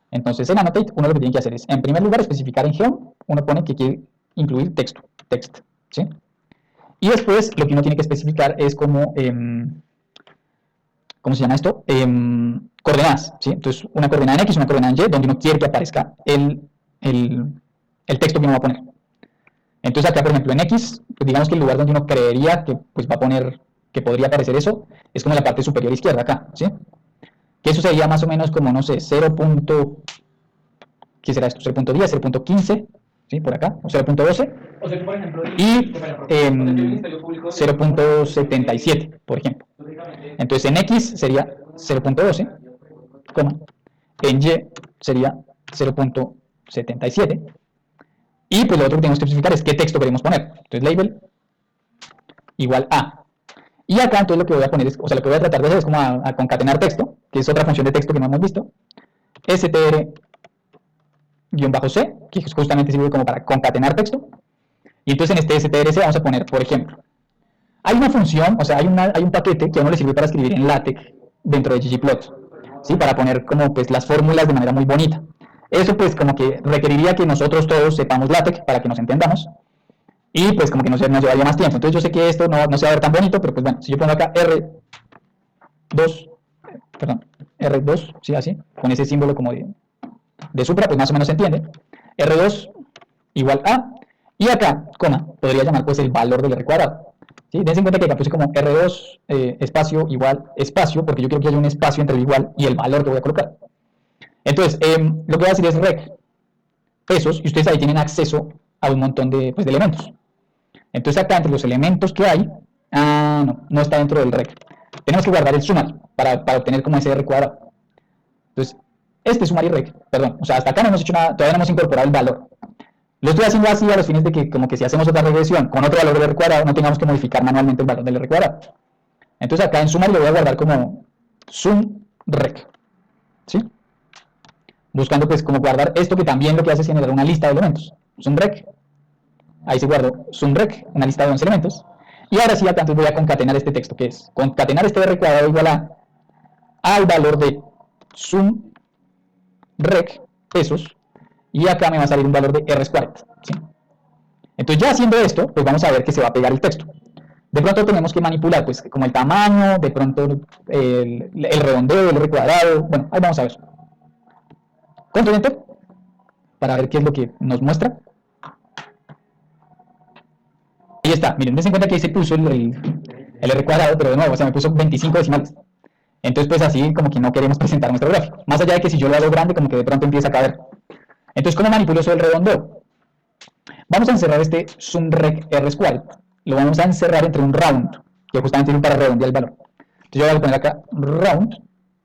S1: Entonces en annotate uno lo que tiene que hacer es, en primer lugar, especificar en geom, uno pone que quiere incluir text, ¿sí? Y después lo que uno tiene que especificar es como, ¿cómo se llama esto? Coordenadas, ¿sí? Entonces una coordenada en X, una coordenada en Y, donde uno quiere que aparezca el texto que uno va a poner. Entonces acá, por ejemplo, en X, pues digamos que el lugar donde uno creería que pues va a poner, que podría aparecer eso, es como en la parte superior izquierda acá, ¿sí? que eso sería más o menos como, no sé, 0. ¿Qué será esto? 0.10, 0.15, ¿sí? Por acá, o 0.12,
S4: O sea que, por ejemplo,
S1: y
S4: el Ministerio Público
S1: 0.77, por ejemplo. Entonces en X sería 0.12, en Y sería 0.77, y pues lo otro que tenemos que especificar es qué texto queremos poner. Entonces label igual a. Y acá entonces lo que voy a poner es, o sea, lo que voy a tratar de hacer es como a concatenar texto, que es otra función de texto que no hemos visto, str-c, que justamente sirve como para concatenar texto. Y entonces en este str-c vamos a poner, por ejemplo, hay una función, o sea, hay un paquete que a uno le sirve para escribir en LaTeX dentro de ggplot, ¿sí? Para poner como pues las fórmulas de manera muy bonita. Eso pues como que requeriría que nosotros todos sepamos LaTeX para que nos entendamos. Y pues como que nos llevaría más tiempo. Entonces yo sé que esto no se va a ver tan bonito, pero pues bueno, si yo pongo acá R2, sí, así, con ese símbolo como de supra, pues más o menos se entiende. R2 igual a, y acá, coma, podría llamar pues el valor del R cuadrado. ¿Sí? Dense en cuenta que acá puse como R2 espacio igual espacio, porque yo quiero que haya un espacio entre el igual y el valor que voy a colocar. Entonces, lo que voy a decir es rec pesos, y ustedes ahí tienen acceso a un montón de elementos. Entonces acá entre los elementos que hay, no está dentro del rec. Tenemos que guardar el summary para obtener como ese R cuadrado. Entonces, este summary rec, perdón, o sea, hasta acá no hemos hecho nada, todavía no hemos incorporado el valor. Lo estoy haciendo así a los fines de que como que si hacemos otra regresión con otro valor del R cuadrado, no tengamos que modificar manualmente el valor del R cuadrado. Entonces acá en summary lo voy a guardar como sum rec, ¿sí? Buscando pues como guardar esto que también lo que hace es generar una lista de elementos. Sum rec, ahí se guardó sum rec, una lista de 11 elementos. Y ahora sí acá entonces voy a concatenar este texto, que es concatenar este R cuadrado igual al valor de sum rec pesos, y acá me va a salir un valor de R squared, ¿sí? Entonces ya haciendo esto, pues vamos a ver que se va a pegar el texto. De pronto tenemos que manipular pues como el tamaño, de pronto el redondeo del R cuadrado, bueno, ahí vamos a ver. Control Enter, para ver qué es lo que nos muestra. Ahí está, miren, dense cuenta que ahí se puso el R cuadrado, pero de nuevo, o sea, me puso 25 decimales. Entonces pues así como que no queremos presentar nuestro gráfico. Más allá de que si yo lo hago grande, como que de pronto empieza a caer. Entonces, ¿cómo manipulo eso del redondeo? Vamos a encerrar este sumRec R squared. Lo vamos a encerrar entre un round, que justamente sirve para redondear el valor. Entonces yo voy a poner acá round,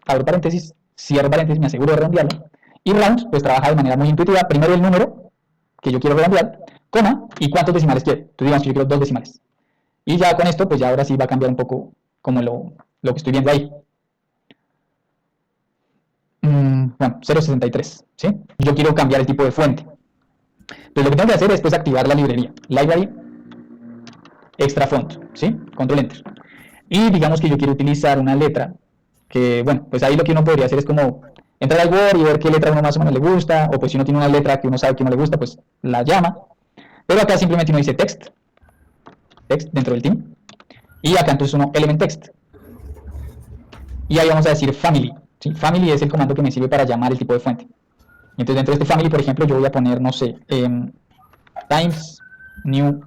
S1: abro paréntesis, cierro paréntesis, me aseguro de redondearlo. Y round, pues trabaja de manera muy intuitiva. Primero el número que yo quiero redondear, coma, y cuántos decimales quiero. Entonces digamos que yo quiero 2 decimales. Y ya con esto, pues ya ahora sí va a cambiar un poco como lo que estoy viendo ahí. Bueno, 0.63, ¿sí? Yo quiero cambiar el tipo de fuente. Entonces lo que tengo que hacer es pues activar la librería, library extra font, ¿sí? Control Enter. Y digamos que yo quiero utilizar una letra que, bueno, pues ahí lo que uno podría hacer es como entrar al Word y ver qué letra a uno más o menos le gusta, o pues si uno tiene una letra que uno sabe que no le gusta, pues la llama. Pero acá simplemente uno dice text dentro del team, y acá entonces uno element text. Y ahí vamos a decir family, ¿sí? Family es el comando que me sirve para llamar el tipo de fuente. Y entonces dentro de este family, por ejemplo, yo voy a poner, no sé, Times New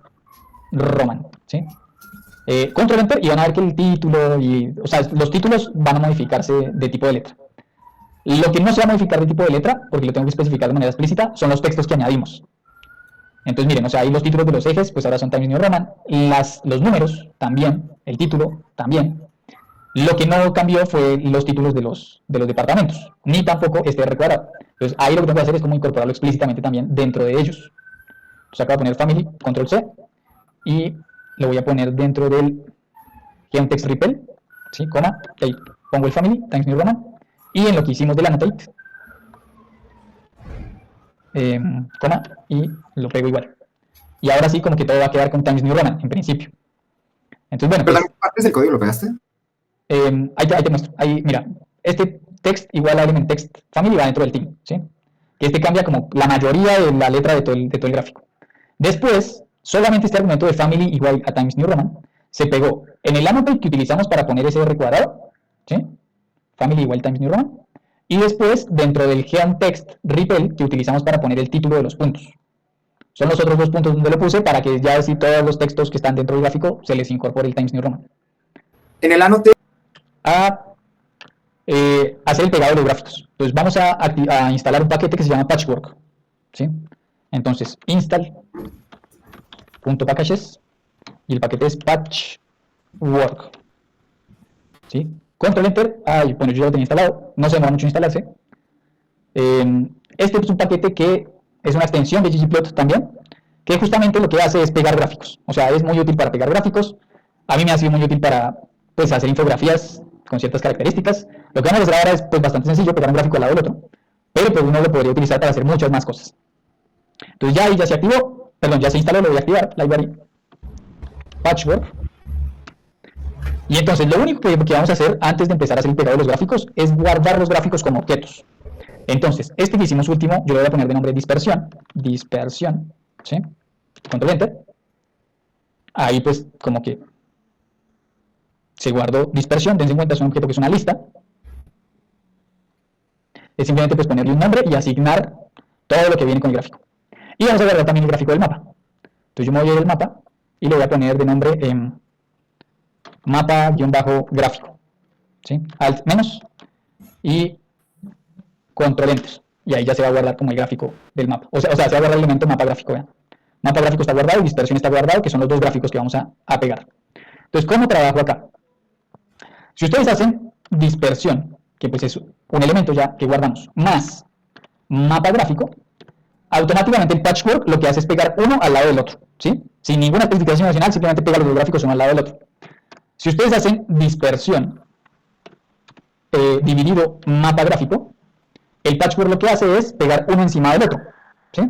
S1: Roman, ¿sí? Control Enter y van a ver que el título, o sea, los títulos van a modificarse de tipo de letra. Lo que no se va a modificar de tipo de letra, porque lo tengo que especificar de manera explícita, son los textos que añadimos. Entonces miren, o sea, ahí los títulos de los ejes, pues ahora son Times New Roman, los números también, el título también. Lo que no cambió fue los títulos de los departamentos, ni tampoco este R cuadrado. Entonces ahí lo que tengo que hacer es como incorporarlo explícitamente también dentro de ellos. Entonces acá voy a poner family, control C, y lo voy a poner dentro del geontextRepel, repel, ¿sí? Coma, ahí pongo el family, Times New Roman, y en lo que hicimos del annotate, coma, y lo pego igual. Y ahora sí como que todo va a quedar con Times New Roman, en principio. Entonces bueno,
S2: ¿Pero
S1: pues,
S2: las partes del código lo pegaste?
S1: ahí te muestro, ahí mira, este text igual a element text family va dentro del team, ¿sí? Que este cambia como la mayoría de la letra de todo el gráfico. Después, solamente este argumento de family igual a Times New Roman se pegó en el annotate que utilizamos para poner ese R cuadrado, ¿sí? Family igual Times New Roman, y después dentro del geontextRepel que utilizamos para poner el título de los puntos. Son los otros dos puntos donde lo puse para que ya así todos los textos que están dentro del gráfico se les incorpore el Times New Roman.
S2: En el annotate.
S1: hacer el pegado de los gráficos. Entonces vamos a instalar un paquete que se llama Patchwork, ¿sí? Entonces install.packages y el paquete es Patchwork, ¿sí? Control Enter. Bueno, yo ya lo tenía instalado, no se demora mucho en instalarse. Este es un paquete que es una extensión de ggplot también, que justamente lo que hace es pegar gráficos. O sea, es muy útil para pegar gráficos. A mí me ha sido muy útil para, pues, hacer infografías con ciertas características. Lo que vamos a hacer ahora es, pues, bastante sencillo, pegar un gráfico al lado del otro, pero pues uno lo podría utilizar para hacer muchas más cosas. Entonces ya ahí ya se activó, perdón, ya se instaló, lo voy a activar, library Patchwork. Y entonces lo único que vamos a hacer antes de empezar a hacer el pegado de los gráficos es guardar los gráficos como objetos. Entonces, este que hicimos último, yo le voy a poner de nombre dispersión, ¿sí? Control Enter. Ahí pues como que se guardó dispersión, dense en cuenta, es un objeto que es una lista. Es simplemente pues ponerle un nombre y asignar todo lo que viene con el gráfico. Y vamos a guardar también el gráfico del mapa. Entonces yo me voy a ir al mapa y le voy a poner de nombre mapa-gráfico, ¿sí? Alt menos y Control Enter. Y ahí ya se va a guardar como el gráfico del mapa. O sea se va a guardar el elemento mapa gráfico, vean. Mapa gráfico está guardado y dispersión está guardado, que son los dos gráficos que vamos a pegar. Entonces, ¿cómo trabajo acá? Si ustedes hacen dispersión, que pues es un elemento ya que guardamos, más mapa gráfico, automáticamente el Patchwork lo que hace es pegar uno al lado del otro, ¿sí? Sin ninguna especificación adicional, simplemente pega los dos gráficos uno al lado del otro. Si ustedes hacen dispersión dividido mapa gráfico, el Patchwork lo que hace es pegar uno encima del otro, ¿sí?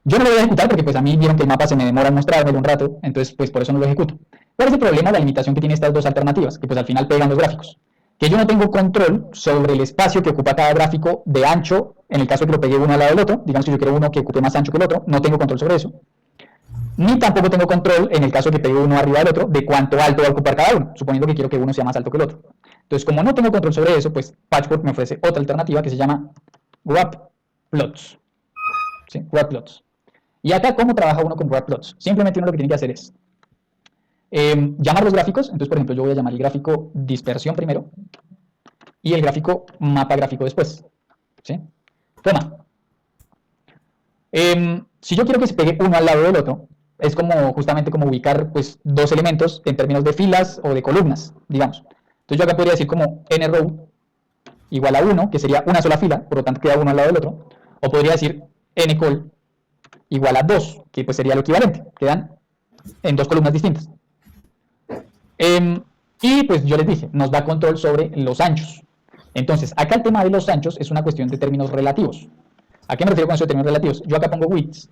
S1: Yo no lo voy a ejecutar porque pues a mí vieron que el mapa se me demora en mostrármelo un rato, entonces pues por eso no lo ejecuto. ¿Cuál es el problema? La limitación que tiene estas dos alternativas, que pues al final pegan los gráficos. Que yo no tengo control sobre el espacio que ocupa cada gráfico de ancho, en el caso de que lo pegue uno al lado del otro, digamos que yo quiero uno que ocupe más ancho que el otro, no tengo control sobre eso. Ni tampoco tengo control, en el caso de que pegue uno arriba del otro, de cuánto alto va a ocupar cada uno, suponiendo que quiero que uno sea más alto que el otro. Entonces, como no tengo control sobre eso, pues Patchwork me ofrece otra alternativa que se llama wrap-plots. ¿Sí? Wrap-plots. Y acá, ¿cómo trabaja uno con wrap-plots? Simplemente uno lo que tiene que hacer es llamar los gráficos. Entonces, por ejemplo, yo voy a llamar el gráfico dispersión primero y el gráfico mapa gráfico después, ¿sí? Toma. Si yo quiero que se pegue uno al lado del otro, es como justamente como ubicar pues, dos elementos en términos de filas o de columnas, digamos. Entonces yo acá podría decir como nrow igual a 1, que sería una sola fila, por lo tanto queda uno al lado del otro. O podría decir ncol igual a 2, que pues sería lo equivalente, quedan en dos columnas distintas. Y pues yo les dije, nos da control sobre los anchos. Entonces, acá el tema de los anchos es una cuestión de términos relativos. ¿A qué me refiero con eso de términos relativos? Yo acá pongo widths.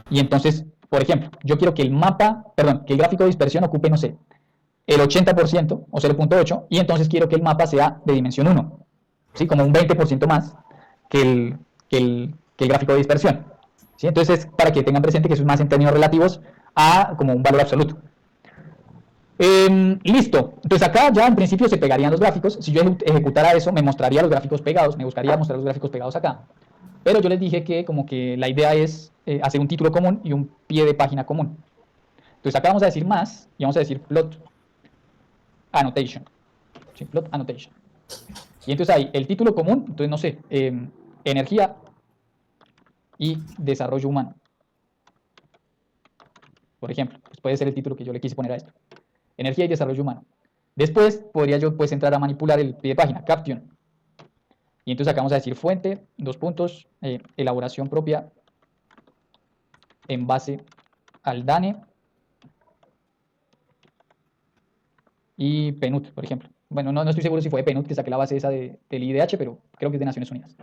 S1: Y entonces, por ejemplo, yo quiero que el que el gráfico de dispersión ocupe, no sé, el 80% o 0.8, y entonces quiero que el mapa sea de dimensión 1, ¿sí? Como un 20% más que el gráfico de dispersión, ¿sí? Entonces, para que tengan presente que eso es más en términos relativos a como un valor absoluto. Listo, entonces acá ya en principio se pegarían los gráficos. Si yo ejecutara eso, me mostraría los gráficos pegados, me buscaría mostrar los gráficos pegados acá. Pero yo les dije que como que la idea es hacer un título común y un pie de página común. Entonces acá vamos a decir más y vamos a decir plot annotation. ¿Sí? Plot annotation. Y entonces ahí el título común, entonces no sé, energía y desarrollo humano. Por ejemplo, pues puede ser el título que yo le quise poner a esto. Energía y desarrollo humano. Después podría yo pues entrar a manipular el pie de página, caption. Y entonces acá vamos a decir fuente, dos puntos, elaboración propia en base al DANE y PNUD, por ejemplo. Bueno, no estoy seguro si fue de PNUD que saqué la base esa del IDH, pero creo que es de Naciones Unidas.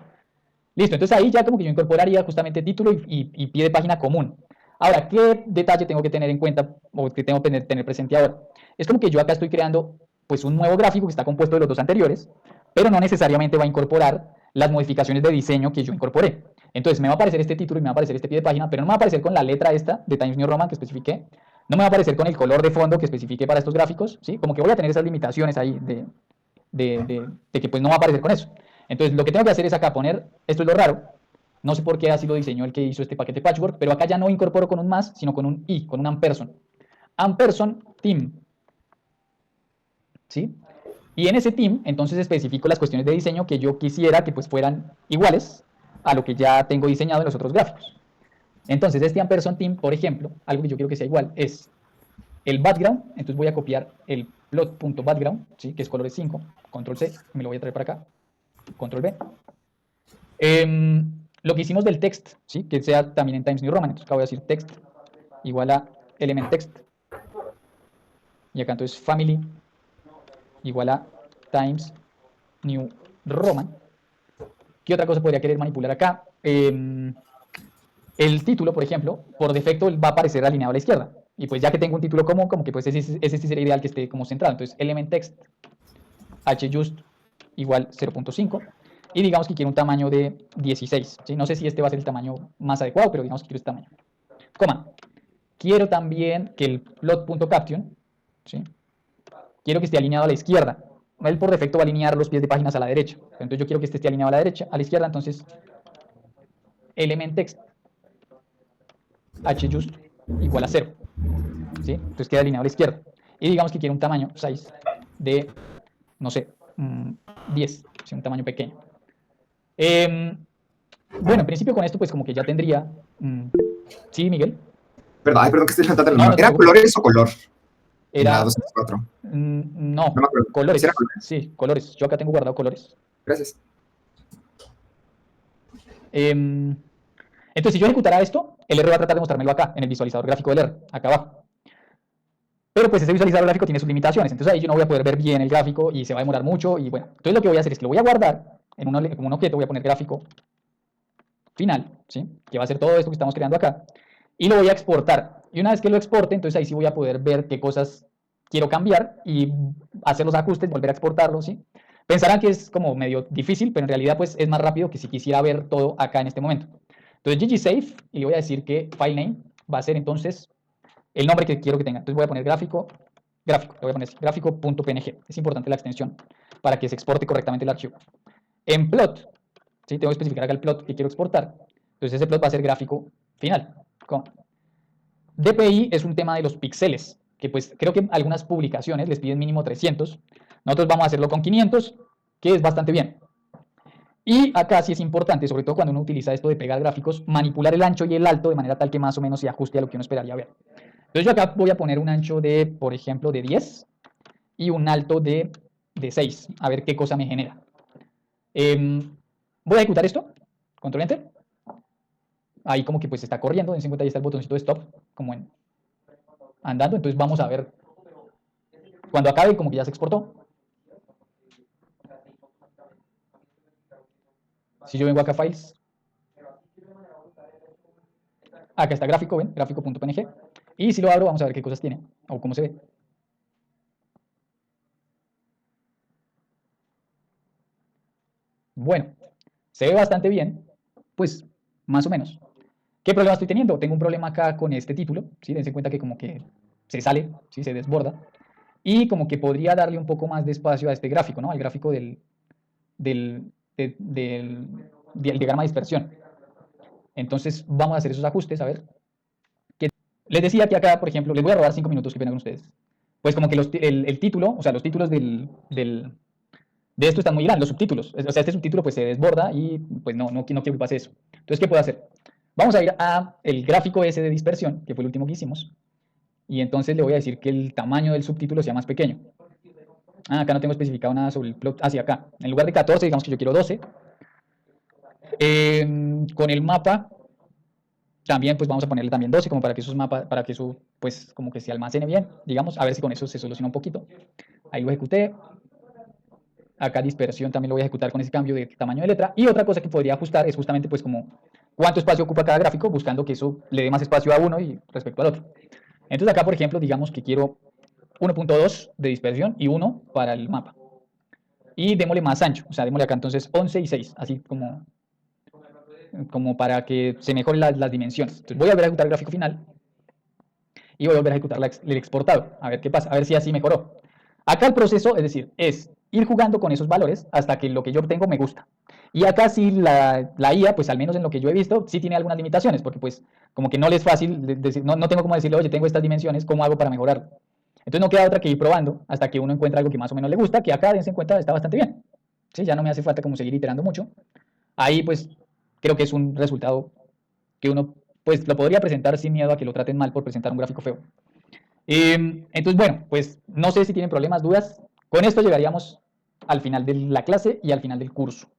S1: Listo, entonces ahí ya como que yo incorporaría justamente título y pie de página común. Ahora, ¿qué detalle tengo que tener en cuenta o que tengo que tener presente ahora? Es como que yo acá estoy creando pues un nuevo gráfico que está compuesto de los dos anteriores, pero no necesariamente va a incorporar las modificaciones de diseño que yo incorporé. Entonces me va a aparecer este título y me va a aparecer este pie de página, pero no me va a aparecer con la letra esta de Times New Roman que especifiqué, no me va a aparecer con el color de fondo que especifiqué para estos gráficos, ¿sí? Como que voy a tener esas limitaciones ahí de que pues no va a aparecer con eso. Entonces lo que tengo que hacer es acá poner, esto es lo raro, no sé por qué así lo diseñó el que hizo este paquete Patchwork, pero acá ya no incorporo con un más, sino con un i, con un ampersand. Ampersand theme. ¿Sí? Y en ese team, entonces especifico las cuestiones de diseño que yo quisiera que pues fueran iguales a lo que ya tengo diseñado en los otros gráficos. Entonces, este ampersand team, por ejemplo, algo que yo quiero que sea igual es el background. Entonces voy a copiar el plot.background, ¿sí? Que es colores 5, control C, me lo voy a traer para acá, control B. Lo que hicimos del text, ¿sí? Que sea también en Times New Roman. Entonces acá voy a decir text igual a element text. Y acá entonces family igual a Times New Roman. ¿Qué otra cosa podría querer manipular acá? El título, por ejemplo, por defecto va a aparecer alineado a la izquierda. Y pues ya que tengo un título común, como que pues ese sí sería ideal que esté como centrado. Entonces element text hjust igual 0.5. Y digamos que quiero un tamaño de 16. ¿Sí? No sé si este va a ser el tamaño más adecuado, pero digamos que quiero este tamaño. Coma. Quiero también que el plot.caption, ¿sí? Quiero que esté alineado a la izquierda. Él por defecto va a alinear los pies de páginas a la derecha. Entonces yo quiero que este esté alineado a la derecha, a la izquierda. Entonces element text hjust igual a 0. ¿Sí? Entonces queda alineado a la izquierda. Y digamos que quiero un tamaño size de, no sé, 10, ¿sí? Un tamaño pequeño. Bueno, en principio con esto pues como que ya tendría... ¿Sí, Miguel?
S2: Perdón, perdón que estoy levantando la
S1: No,
S2: mano.
S1: no te
S2: ¿Era
S1: preocupes.
S2: colores o color?
S1: Era...
S2: La 204.
S1: No,
S2: No me acuerdo.
S1: colores.
S2: ¿Sí era colores?
S1: Sí, colores. Yo acá tengo guardado colores.
S2: Gracias.
S1: Entonces, si yo ejecutara esto, el R va a tratar de mostrármelo acá, en el visualizador gráfico del R, acá abajo. Pero pues ese visualizador gráfico tiene sus limitaciones, entonces ahí yo no voy a poder ver bien el gráfico y se va a demorar mucho y bueno. Entonces lo que voy a hacer es que lo voy a guardar en como un objeto, voy a poner gráfico final, ¿sí? Que va a ser todo esto que estamos creando acá. Y lo voy a exportar. Y una vez que lo exporte, entonces ahí sí voy a poder ver qué cosas quiero cambiar y hacer los ajustes, volver a exportarlo, ¿sí? Pensarán que es como medio difícil, pero en realidad pues es más rápido que si quisiera ver todo acá en este momento. Entonces ggsafe y le voy a decir que file name va a ser entonces el nombre que quiero que tenga. Entonces voy a poner gráfico, le voy a poner gráfico.png. Es importante la extensión para que se exporte correctamente el archivo. En plot, ¿sí? Tengo que especificar acá el plot que quiero exportar. Entonces ese plot va a ser gráfico final. ¿Cómo? DPI es un tema de los píxeles, que pues creo que algunas publicaciones les piden mínimo 300. Nosotros vamos a hacerlo con 500, que es bastante bien. Y acá sí es importante, sobre todo cuando uno utiliza esto de pegar gráficos, manipular el ancho y el alto de manera tal que más o menos se ajuste a lo que uno esperaría ver. Entonces yo acá voy a poner un ancho de, por ejemplo, de 10 y un alto de 6, a ver qué cosa me genera. Voy a ejecutar esto, control enter. Ahí como que pues está corriendo, en 50 ahí está el botoncito de stop, como en andando, entonces vamos a ver, cuando acabe como que ya se exportó. Si yo vengo acá a Files, acá está gráfico, ¿ven? Gráfico.png. Y si lo abro, vamos a ver qué cosas tiene, o cómo se ve. Bueno, se ve bastante bien, pues más o menos. ¿Qué problema estoy teniendo? Tengo un problema acá con este título, ¿sí? Dense cuenta que como que se sale, ¿sí? Se desborda. Y como que podría darle un poco más de espacio a este gráfico, ¿no? Al gráfico del diagrama de dispersión. Entonces vamos a hacer esos ajustes, a ver. Les decía que acá, por ejemplo, les voy a robar 5 minutos que vengan con ustedes. Pues como que el título, o sea, los títulos de esto están muy grandes, los subtítulos. O sea, este subtítulo pues se desborda y pues no quiero que pase eso. Entonces, ¿qué puedo hacer? Vamos a ir a el gráfico ese de dispersión, que fue el último que hicimos. Y entonces le voy a decir que el tamaño del subtítulo sea más pequeño. Acá no tengo especificado nada sobre el plot. Hacia acá. En lugar de 14, digamos que yo quiero 12. Con el mapa, también pues vamos a ponerle también 12, como para que esos mapas, para que eso pues como que se almacene bien, digamos, a ver si con eso se soluciona un poquito. Ahí lo ejecuté. Acá dispersión también lo voy a ejecutar con ese cambio de tamaño de letra. Y otra cosa que podría ajustar es justamente pues como cuánto espacio ocupa cada gráfico, buscando que eso le dé más espacio a uno y respecto al otro. Entonces acá, por ejemplo, digamos que quiero 1.2 de dispersión y 1 para el mapa. Y démosle más ancho, o sea, démosle acá entonces 11 y 6, así como para que se mejoren las dimensiones. Entonces voy a volver a ejecutar el gráfico final y voy a volver a ejecutar el exportado, a ver qué pasa, a ver si así mejoró. Acá el proceso, es decir, es ir jugando con esos valores hasta que lo que yo obtengo me gusta. Y acá sí la IA, pues al menos en lo que yo he visto, sí tiene algunas limitaciones, porque pues como que no le es fácil decir, no tengo como decirle, oye, tengo estas dimensiones, ¿cómo hago para mejorar? Entonces no queda otra que ir probando hasta que uno encuentra algo que más o menos le gusta, que acá, dense en cuenta, está bastante bien. ¿Sí? Ya no me hace falta como seguir iterando mucho. Ahí pues creo que es un resultado que uno pues lo podría presentar sin miedo a que lo traten mal por presentar un gráfico feo. Entonces bueno, pues no sé si tienen problemas, dudas. Con esto llegaríamos al final de la clase y al final del curso.